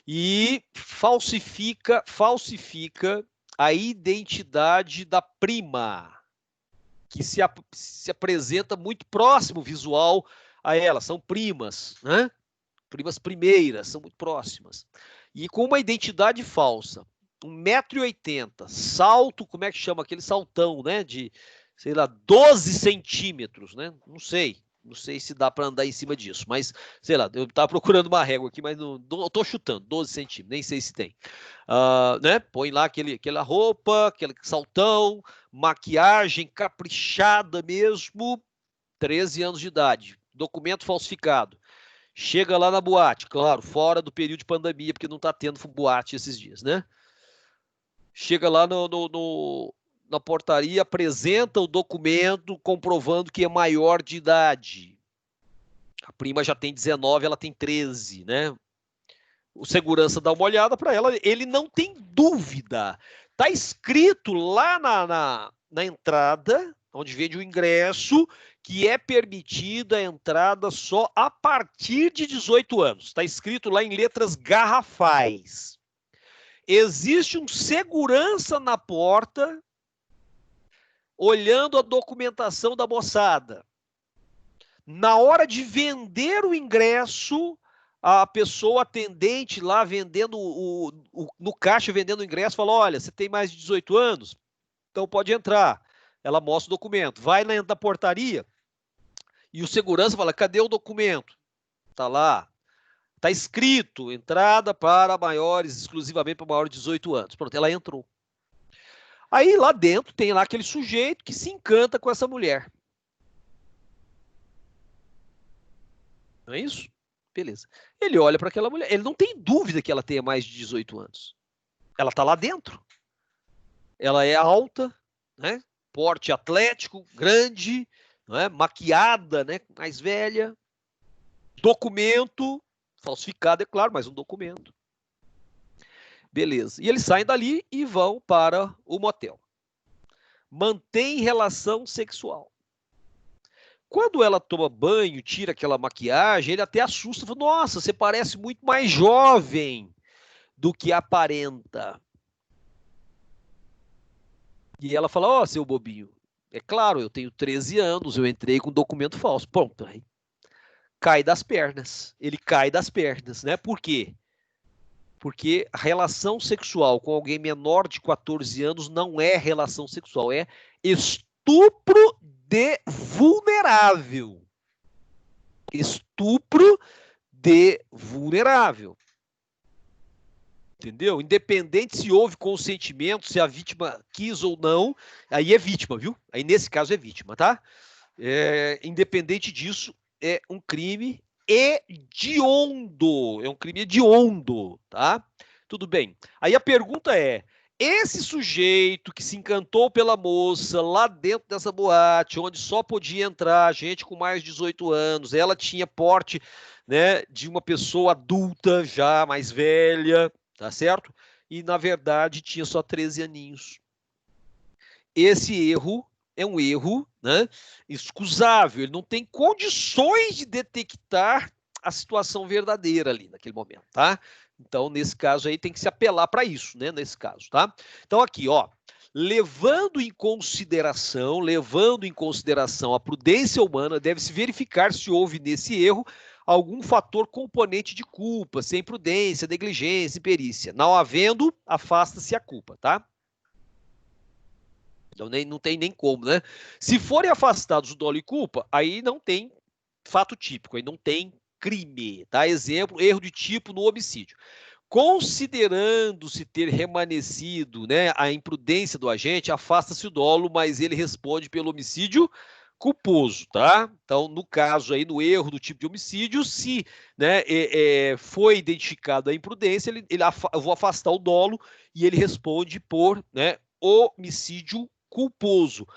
E falsifica a identidade da prima, que se apresenta muito próximo visual a ela. São primas, né? Primas primeiras, são muito próximas. E com uma identidade falsa. 1,80 m, salto, como é que chama? Aquele saltão, né? De, sei lá, 12 centímetros, né? Não sei se dá para andar em cima disso, mas, sei lá, eu estava procurando uma régua aqui, mas não estou chutando, 12 centímetros, nem sei se tem. Né? Põe lá aquela roupa, aquele saltão, maquiagem caprichada mesmo, 13 anos de idade, documento falsificado. Chega lá na boate, claro, fora do período de pandemia, porque não está tendo boate esses dias, né? Chega lá na portaria, apresenta o documento comprovando que é maior de idade. A prima já tem 19, ela tem 13, né? O segurança dá uma olhada para ela, ele não tem dúvida. Tá escrito lá na entrada, onde vende o ingresso, que é permitida a entrada só a partir de 18 anos. Está escrito lá em letras garrafais. Existe um segurança na porta, olhando a documentação da moçada. Na hora de vender o ingresso, a pessoa atendente lá vendendo no caixa, vendendo o ingresso, fala: olha, você tem mais de 18 anos? Então pode entrar. Ela mostra o documento. Vai na portaria e o segurança fala: cadê o documento? Tá lá. Tá escrito: entrada para maiores, exclusivamente para maiores de 18 anos. Pronto, ela entrou. Aí lá dentro tem lá aquele sujeito que se encanta com essa mulher. Não é isso? Beleza. Ele olha para aquela mulher, ele não tem dúvida que ela tenha mais de 18 anos. Ela está lá dentro. Ela é alta, né? Porte atlético, grande, não é? Maquiada, né? Mais velha. Documento falsificado, é claro, mas um documento. Beleza. E eles saem dali e vão para o motel. Mantém relação sexual. Quando ela toma banho, tira aquela maquiagem, ele até assusta, fala: nossa, você parece muito mais jovem do que aparenta. E ela fala: ó, seu bobinho, é claro, eu tenho 13 anos, eu entrei com documento falso. Pronto, aí cai das pernas. Ele cai das pernas, né? Por quê? Porque a relação sexual com alguém menor de 14 anos não é relação sexual, é estupro de vulnerável. Estupro de vulnerável. Entendeu? Independente se houve consentimento, se a vítima quis ou não, aí é vítima, viu? Aí nesse caso é vítima, tá? Independente disso, é um crime hediondo. É um crime hediondo, tá? Tudo bem. Aí a pergunta é: esse sujeito que se encantou pela moça lá dentro dessa boate, onde só podia entrar gente com mais de 18 anos, ela tinha porte, né, de uma pessoa adulta já, mais velha, tá certo? E na verdade tinha só 13 aninhos. Esse erro é um erro, né, excusável, ele não tem condições de detectar a situação verdadeira ali naquele momento, tá? Então, nesse caso aí, tem que se apelar para isso, né, nesse caso, tá? Então, aqui, ó, levando em consideração a prudência humana, deve-se verificar se houve nesse erro algum fator componente de culpa, sem prudência, negligência, imperícia. Não havendo, afasta-se a culpa, tá? Então, não tem nem como, né? Se forem afastados o dolo e culpa, aí não tem fato típico, aí não tem crime, tá? Exemplo, erro de tipo no homicídio. Considerando-se ter remanescido, né, a imprudência do agente, afasta-se o dolo, mas ele responde pelo homicídio culposo, tá? Então, no caso aí, no erro do tipo de homicídio, se, né, foi identificado a imprudência, eu vou afastar o dolo e ele responde por, né, homicídio culposo.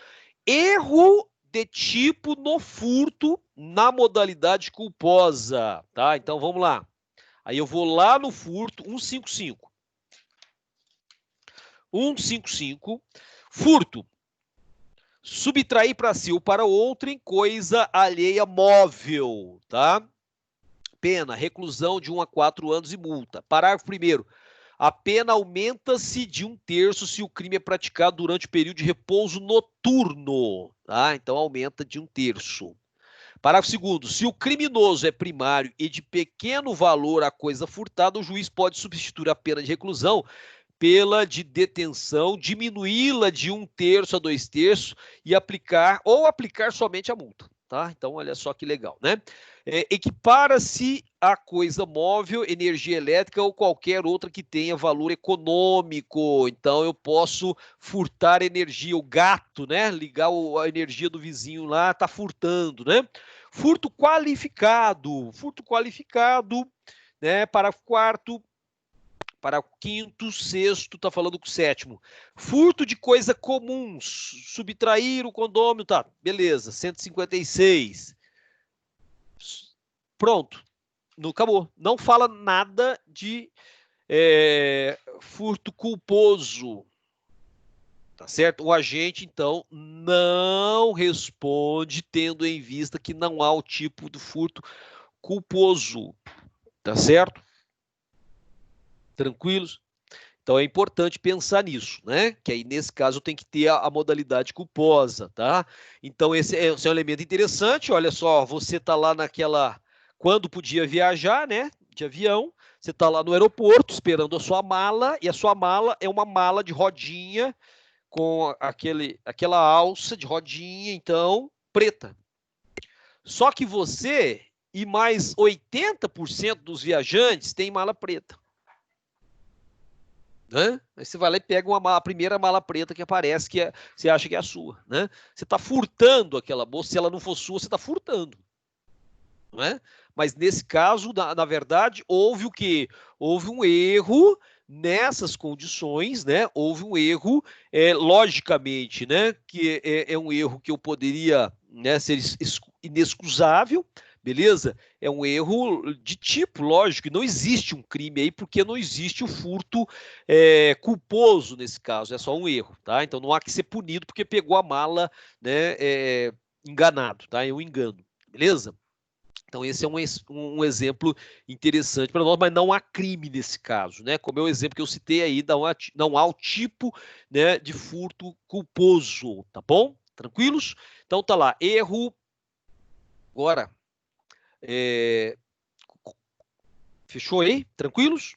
Erro de tipo no furto na modalidade culposa, tá? Então, vamos lá. Aí eu vou lá no furto, 155. 155, furto. Subtrair para si ou para outro em coisa alheia móvel, tá? Pena, reclusão de 1 a 4 anos e multa. Parágrafo 1º. A pena aumenta-se de 1/3 se o crime é praticado durante o período de repouso noturno, tá? Então aumenta de 1/3. Parágrafo 2º. Se o criminoso é primário e de pequeno valor a coisa furtada, o juiz pode substituir a pena de reclusão pela de detenção, diminuí-la de 1/3 a 2/3 e aplicar somente a multa, tá? Então, olha só que legal, né? Equipara-se a coisa móvel, energia elétrica ou qualquer outra que tenha valor econômico. Então, eu posso furtar energia, o gato, né? Ligar a energia do vizinho lá, tá furtando, né? Furto qualificado, né? Parágrafo 4º. Para o 5º, 6º, está falando com o 7º. Furto de coisa comum, subtrair o condômino, tá, beleza, 156. Pronto, não acabou. Não fala nada de furto culposo, tá certo? O agente, então, não responde tendo em vista que não há o tipo do furto culposo, tá certo? Tranquilos? Então é importante pensar nisso, né? Que aí nesse caso tem que ter a modalidade culposa, tá? Então esse é um elemento interessante. Olha só, você tá lá quando podia viajar, né? De avião, você tá lá no aeroporto esperando a sua mala e a sua mala é uma mala de rodinha com aquela alça de rodinha, então preta. Só que você e mais 80% dos viajantes têm mala preta. Né? Aí você vai lá e pega a primeira mala preta que aparece, você acha que é a sua. Né? Você está furtando aquela bolsa, se ela não for sua, você está furtando. Né? Mas nesse caso, na verdade, houve o quê? Houve um erro nessas condições, né? Houve um erro, logicamente, né? Que é um erro que eu poderia, né, ser inexcusável, beleza? É um erro de tipo, lógico, não existe um crime aí, porque não existe o furto culposo nesse caso, é só um erro, tá? Então não há que ser punido porque pegou a mala, né, enganado, tá? É um engano, beleza? Então, esse é um exemplo interessante para nós, mas não há crime nesse caso, né? Como é o exemplo que eu citei aí, não há o tipo, né, de furto culposo, tá bom? Tranquilos? Então, tá lá, erro. Agora, fechou aí? Tranquilos?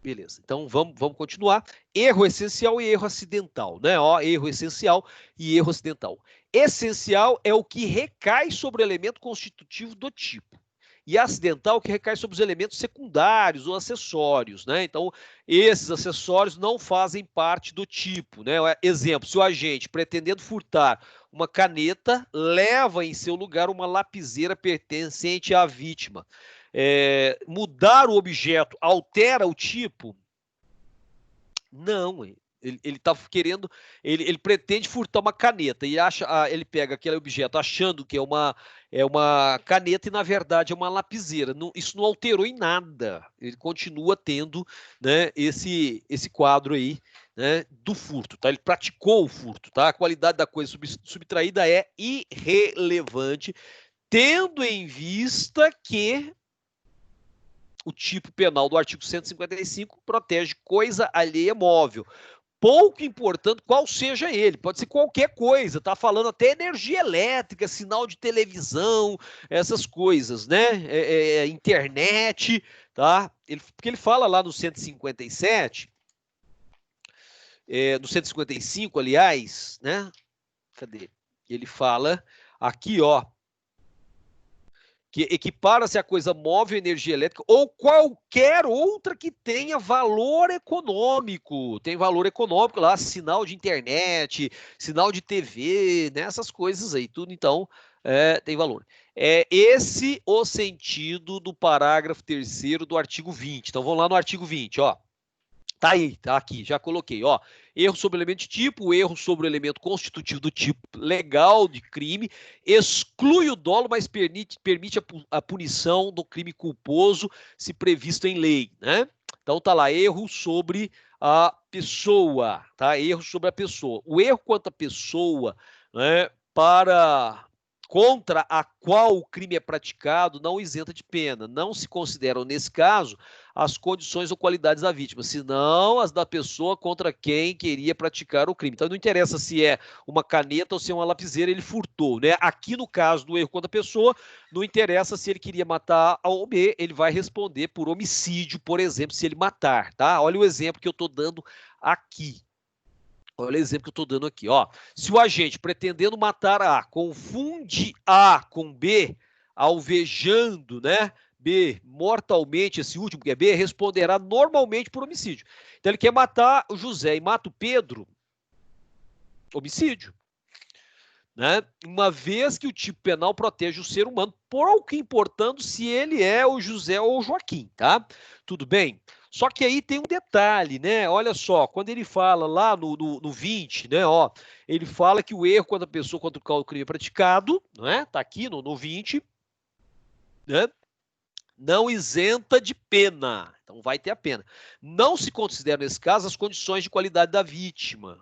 Beleza, então vamos continuar. Erro essencial e erro acidental, né? Ó, erro essencial e erro acidental. Essencial é o que recai sobre o elemento constitutivo do tipo. E acidental que recai sobre os elementos secundários ou acessórios, né? Então, esses acessórios não fazem parte do tipo, né? Exemplo, se o agente, pretendendo furtar uma caneta, leva em seu lugar uma lapiseira pertencente à vítima. Mudar o objeto altera o tipo? Não, ele tá querendo, ele pretende furtar uma caneta e ele pega aquele objeto achando que é uma caneta e na verdade é uma lapiseira. Não, isso não alterou em nada. Ele continua tendo, né, esse quadro aí, né, do furto, tá? Ele praticou o furto, tá? A qualidade da coisa subtraída é irrelevante, tendo em vista que o tipo penal do artigo 155 protege coisa alheia móvel. Pouco importando qual seja ele, pode ser qualquer coisa, tá falando até energia elétrica, sinal de televisão, essas coisas, né? Internet, tá? Porque ele fala lá no 157, no 155, aliás, né? Cadê? Ele fala aqui, ó. que equipara-se a coisa móvel, energia elétrica ou qualquer outra que tenha valor econômico. Tem valor econômico lá, sinal de internet, sinal de TV, né? Essas coisas aí, tudo então tem valor. É esse o sentido do parágrafo 3º do artigo 20. Então vamos lá no artigo 20, ó. Tá aí, tá aqui, já coloquei, ó. Erro sobre o elemento de tipo, erro sobre o elemento constitutivo do tipo legal de crime, exclui o dolo, mas permite a punição do crime culposo se previsto em lei, né? Então tá lá, erro sobre a pessoa, tá? Erro sobre a pessoa. O erro quanto à pessoa, né, contra a qual o crime é praticado, não isenta de pena. Não se consideram, nesse caso, as condições ou qualidades da vítima, senão as da pessoa contra quem queria praticar o crime. Então não interessa se é uma caneta ou se é uma lapiseira, ele furtou, né? Aqui no caso do erro contra a pessoa, não interessa se ele queria matar A ou B, ele vai responder por homicídio, por exemplo, se ele matar, tá? Olha o exemplo que eu estou dando aqui. Olha o exemplo que eu estou dando aqui, ó. Se o agente, pretendendo matar A, confunde A com B, alvejando, né, B mortalmente, esse último que é B, responderá normalmente por homicídio. Então ele quer matar o José e mata o Pedro, homicídio. Né? Uma vez que o tipo penal protege o ser humano, pouco importando se ele é o José ou o Joaquim, tá? Tudo bem? Só que aí tem um detalhe, né? Olha só, quando ele fala lá no 20, né? Ó, ele fala que o erro quando a pessoa contra o qual o crime é praticado, não é? Tá aqui no 20, né? Não isenta de pena. Então vai ter a pena. Não se considera, nesse caso, as condições de qualidade da vítima,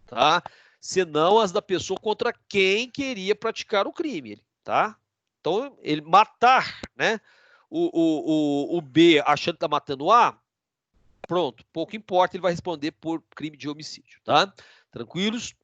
tá? Senão as da pessoa contra quem queria praticar o crime, tá? Então, ele matar, né? O B achando que tá matando o A, pronto, pouco importa, ele vai responder por crime de homicídio, tá? Tranquilos?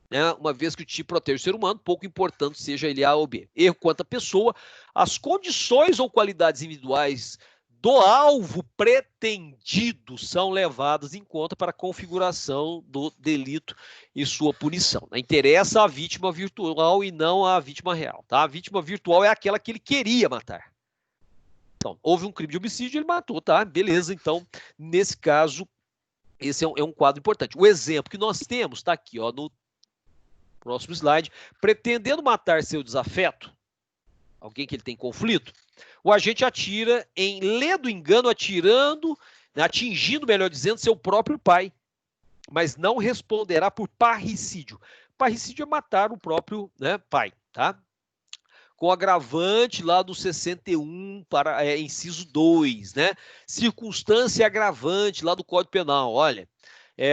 Né? Uma vez que o tipo protege o ser humano, pouco importante seja ele A ou B. Erro quanto à pessoa, as condições ou qualidades individuais do alvo pretendido são levadas em conta para a configuração do delito e sua punição. Interessa a vítima virtual e não a vítima real. Tá? A vítima virtual é aquela que ele queria matar. Então, houve um crime de homicídio, ele matou, tá? Beleza, então, nesse caso, esse é um quadro importante. O exemplo que nós temos está aqui, ó, no próximo slide. Pretendendo matar seu desafeto, alguém que ele tem conflito, o agente atira em ledo engano, atingindo, melhor dizendo, seu próprio pai, mas não responderá por parricídio. Parricídio é matar o próprio, né, pai, tá? Com agravante lá do 61, inciso 2, né? Circunstância agravante lá do Código Penal, olha,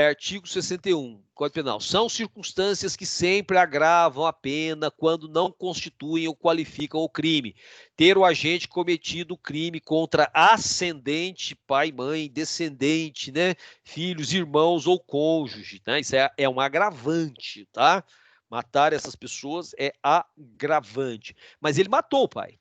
artigo 61, Código Penal. São circunstâncias que sempre agravam a pena quando não constituem ou qualificam o crime. Ter o agente cometido o crime contra ascendente, pai, mãe, descendente, né? Filhos, irmãos ou cônjuge, né? Isso é um agravante, tá? Matar essas pessoas é agravante. Mas ele matou o pai.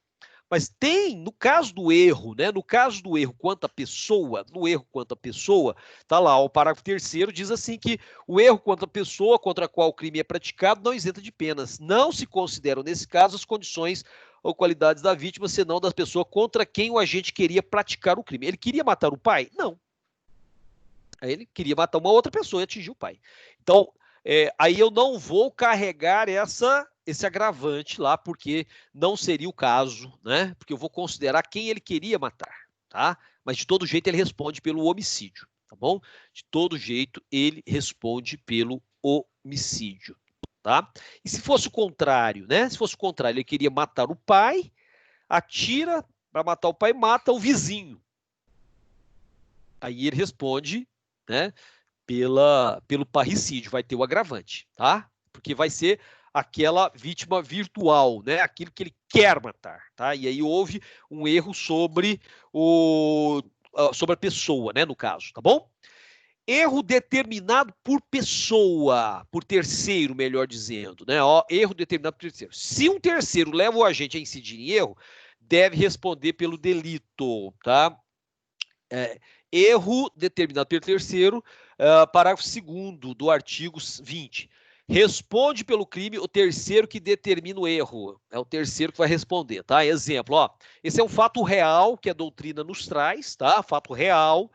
Mas tem, no caso do erro, né? No caso do erro quanto à pessoa, no erro quanto à pessoa, tá lá, o parágrafo 3º diz assim que o erro quanto à pessoa contra a qual o crime é praticado não isenta de penas. Não se consideram, nesse caso, as condições ou qualidades da vítima, senão da pessoa contra quem o agente queria praticar o crime. Ele queria matar o pai? Não. Ele queria matar uma outra pessoa e atingir o pai. Então, aí eu não vou carregar esse agravante lá, porque não seria o caso, né? Porque eu vou considerar quem ele queria matar, tá? Mas de todo jeito ele responde pelo homicídio, tá bom? De todo jeito ele responde pelo homicídio, tá? E se fosse o contrário, né? Se fosse o contrário, ele queria matar o pai, atira para matar o pai, mata o vizinho. Aí ele responde, né? Pelo parricídio, vai ter o agravante, tá? Porque vai ser aquela vítima virtual, né? Aquilo que ele quer matar, tá? E aí houve um erro sobre a pessoa, né? No caso, tá bom? Erro determinado por pessoa, por terceiro, melhor dizendo, né? Ó, erro determinado por terceiro. Se um terceiro leva o agente a incidir em erro, deve responder pelo delito, tá? Erro determinado pelo terceiro, parágrafo 2º do artigo 20. Responde pelo crime o terceiro que determina o erro. É o terceiro que vai responder, tá? Exemplo, ó. Esse é um fato real que a doutrina nos traz, tá? Fato real.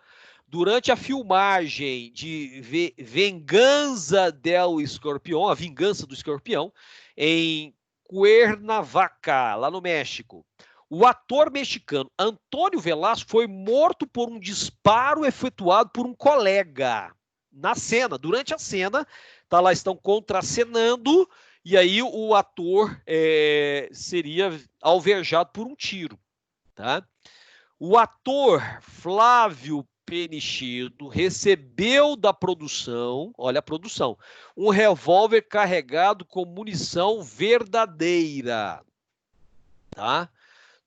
Durante a filmagem de Vingança del Escorpião, a Vingança do Escorpião, em Cuernavaca, lá no México, o ator mexicano Antônio Velasco foi morto por um disparo efetuado por um colega na cena. Durante a cena, tá lá, estão contracenando, e aí o ator seria alvejado por um tiro, tá? O ator Flávio Penichedo recebeu da produção, olha a produção, um revólver carregado com munição verdadeira, tá?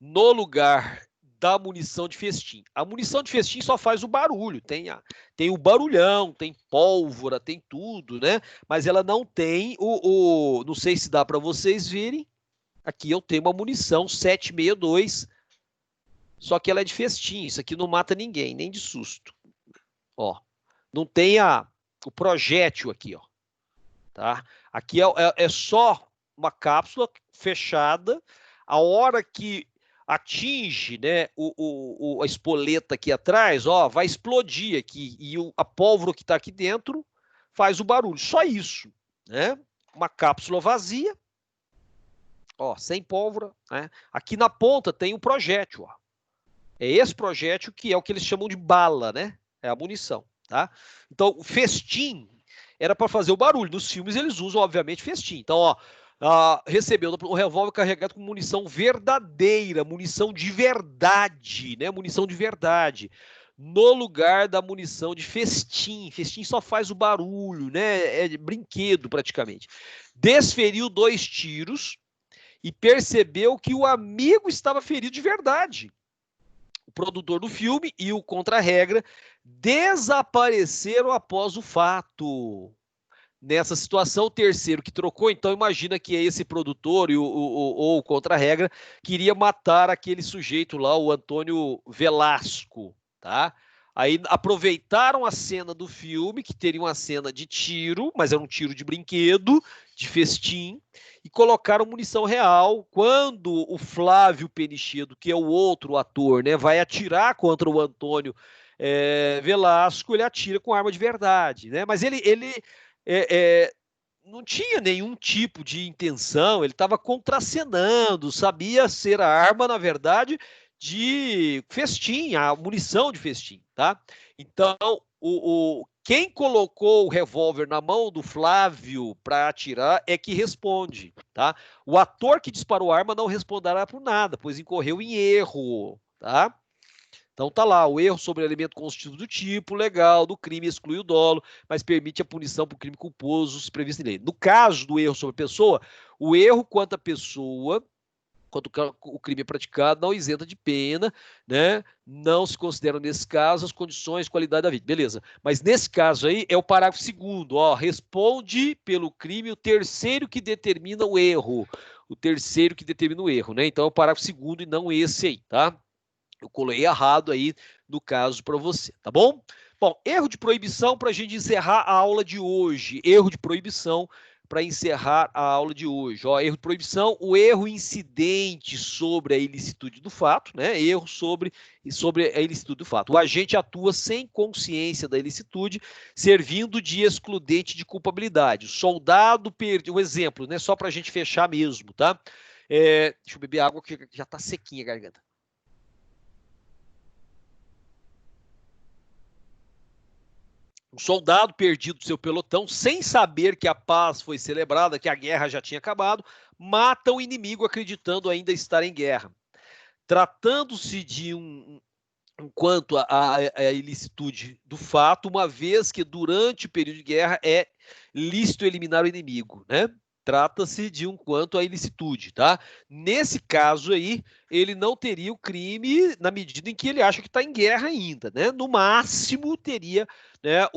No lugar da munição de festim. A munição de festim só faz o barulho, tem o barulhão, tem pólvora, tem tudo, né? Mas ela não tem não sei se dá para vocês verem, aqui eu tenho uma munição 762, só que ela é de festim, isso aqui não mata ninguém, nem de susto. Ó, não tem o projétil aqui, ó, tá? Aqui é só uma cápsula fechada, a hora que atinge, né, a espoleta aqui atrás, ó, vai explodir aqui, e a pólvora que está aqui dentro faz o barulho, só isso, né? Uma cápsula vazia, ó, sem pólvora, né? Aqui na ponta tem um projétil, ó. É esse projétil que é o que eles chamam de bala, né? É a munição, tá? Então, o festim era para fazer o barulho. Nos filmes eles usam, obviamente, festim. Então, ó, recebeu um revólver carregado com munição verdadeira, munição de verdade, né? Munição de verdade. No lugar da munição de festim. Festim só faz o barulho, né? É brinquedo, praticamente. Desferiu 2 tiros e percebeu que o amigo estava ferido de verdade. O produtor do filme e o contra-regra desapareceram após o fato. Nessa situação, o terceiro que trocou, então imagina que esse produtor ou o contra-regra queria matar aquele sujeito lá, o Antônio Velasco, tá? Aí aproveitaram a cena do filme, que teria uma cena de tiro, mas era um tiro de brinquedo, de festim, e colocaram munição real. Quando o Flávio Penichedo, que é o outro ator, né, vai atirar contra o Antônio Velasco, ele atira com arma de verdade, né? Mas ele não tinha nenhum tipo de intenção, ele estava contracenando, sabia ser a arma, na verdade, de festim, a munição de festim, tá? Então, quem colocou o revólver na mão do Flávio para atirar é que responde, tá? O ator que disparou a arma não responderá por nada, pois incorreu em erro, tá? Então tá lá, o erro sobre o elemento constitutivo do tipo, legal, do crime exclui o dolo, mas permite a punição por crime culposo previsto em lei. No caso do erro sobre a pessoa, o erro quanto à pessoa, quando o crime é praticado, não isenta de pena, né? Não se consideram, nesse caso, as condições e qualidade da vida. Beleza. Mas nesse caso aí, é o parágrafo 2º, ó, responde pelo crime o terceiro que determina o erro. O terceiro que determina o erro, né? Então é o parágrafo 2º e não esse aí, tá? Eu coloquei errado aí no caso para você, tá bom? Bom, erro de proibição para a gente encerrar a aula de hoje. Erro de proibição para encerrar a aula de hoje. Ó, erro de proibição, o erro incidente sobre a ilicitude do fato, né? Erro sobre a ilicitude do fato. O agente atua sem consciência da ilicitude, servindo de excludente de culpabilidade. O soldado perdeu, um exemplo, né? Só para a gente fechar mesmo, tá? Deixa eu beber água que já está sequinha a garganta. Um soldado perdido do seu pelotão, sem saber que a paz foi celebrada, que a guerra já tinha acabado, mata o inimigo acreditando ainda estar em guerra. Tratando-se de quanto à ilicitude do fato, uma vez que durante o período de guerra é lícito eliminar o inimigo, né? Trata-se de quanto à ilicitude, tá? Nesse caso aí, ele não teria o crime na medida em que ele acha que está em guerra ainda, né? No máximo, teria, né,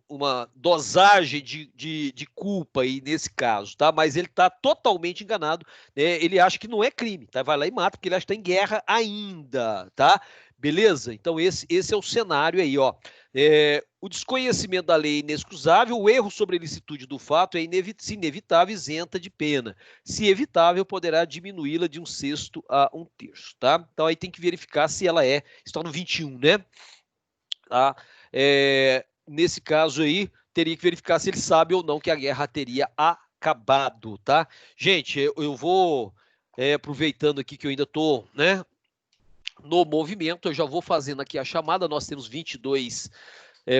uma dosagem de culpa aí nesse caso, tá? Mas ele está totalmente enganado, né? Ele acha que não é crime, tá? Vai lá e mata porque ele acha que está em guerra ainda, tá? Beleza? Então esse é o cenário aí, ó. O desconhecimento da lei é inexcusável, o erro sobre a ilicitude do fato é inevitável, isenta de pena. Se evitável, poderá diminuí-la de 1/6 a 1/3, tá? Então aí tem que verificar se ela está no 21, né? Tá? Nesse caso aí, teria que verificar se ele sabe ou não que a guerra teria acabado, tá? Gente, eu vou, aproveitando aqui que eu ainda estou, né, no movimento, eu já vou fazendo aqui a chamada, nós temos 22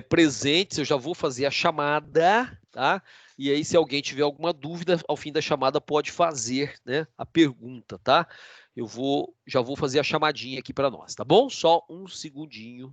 presentes, eu já vou fazer a chamada, tá? E aí, se alguém tiver alguma dúvida, ao fim da chamada pode fazer, né, a pergunta, tá? Já vou fazer a chamadinha aqui para nós, tá bom? Só um segundinho.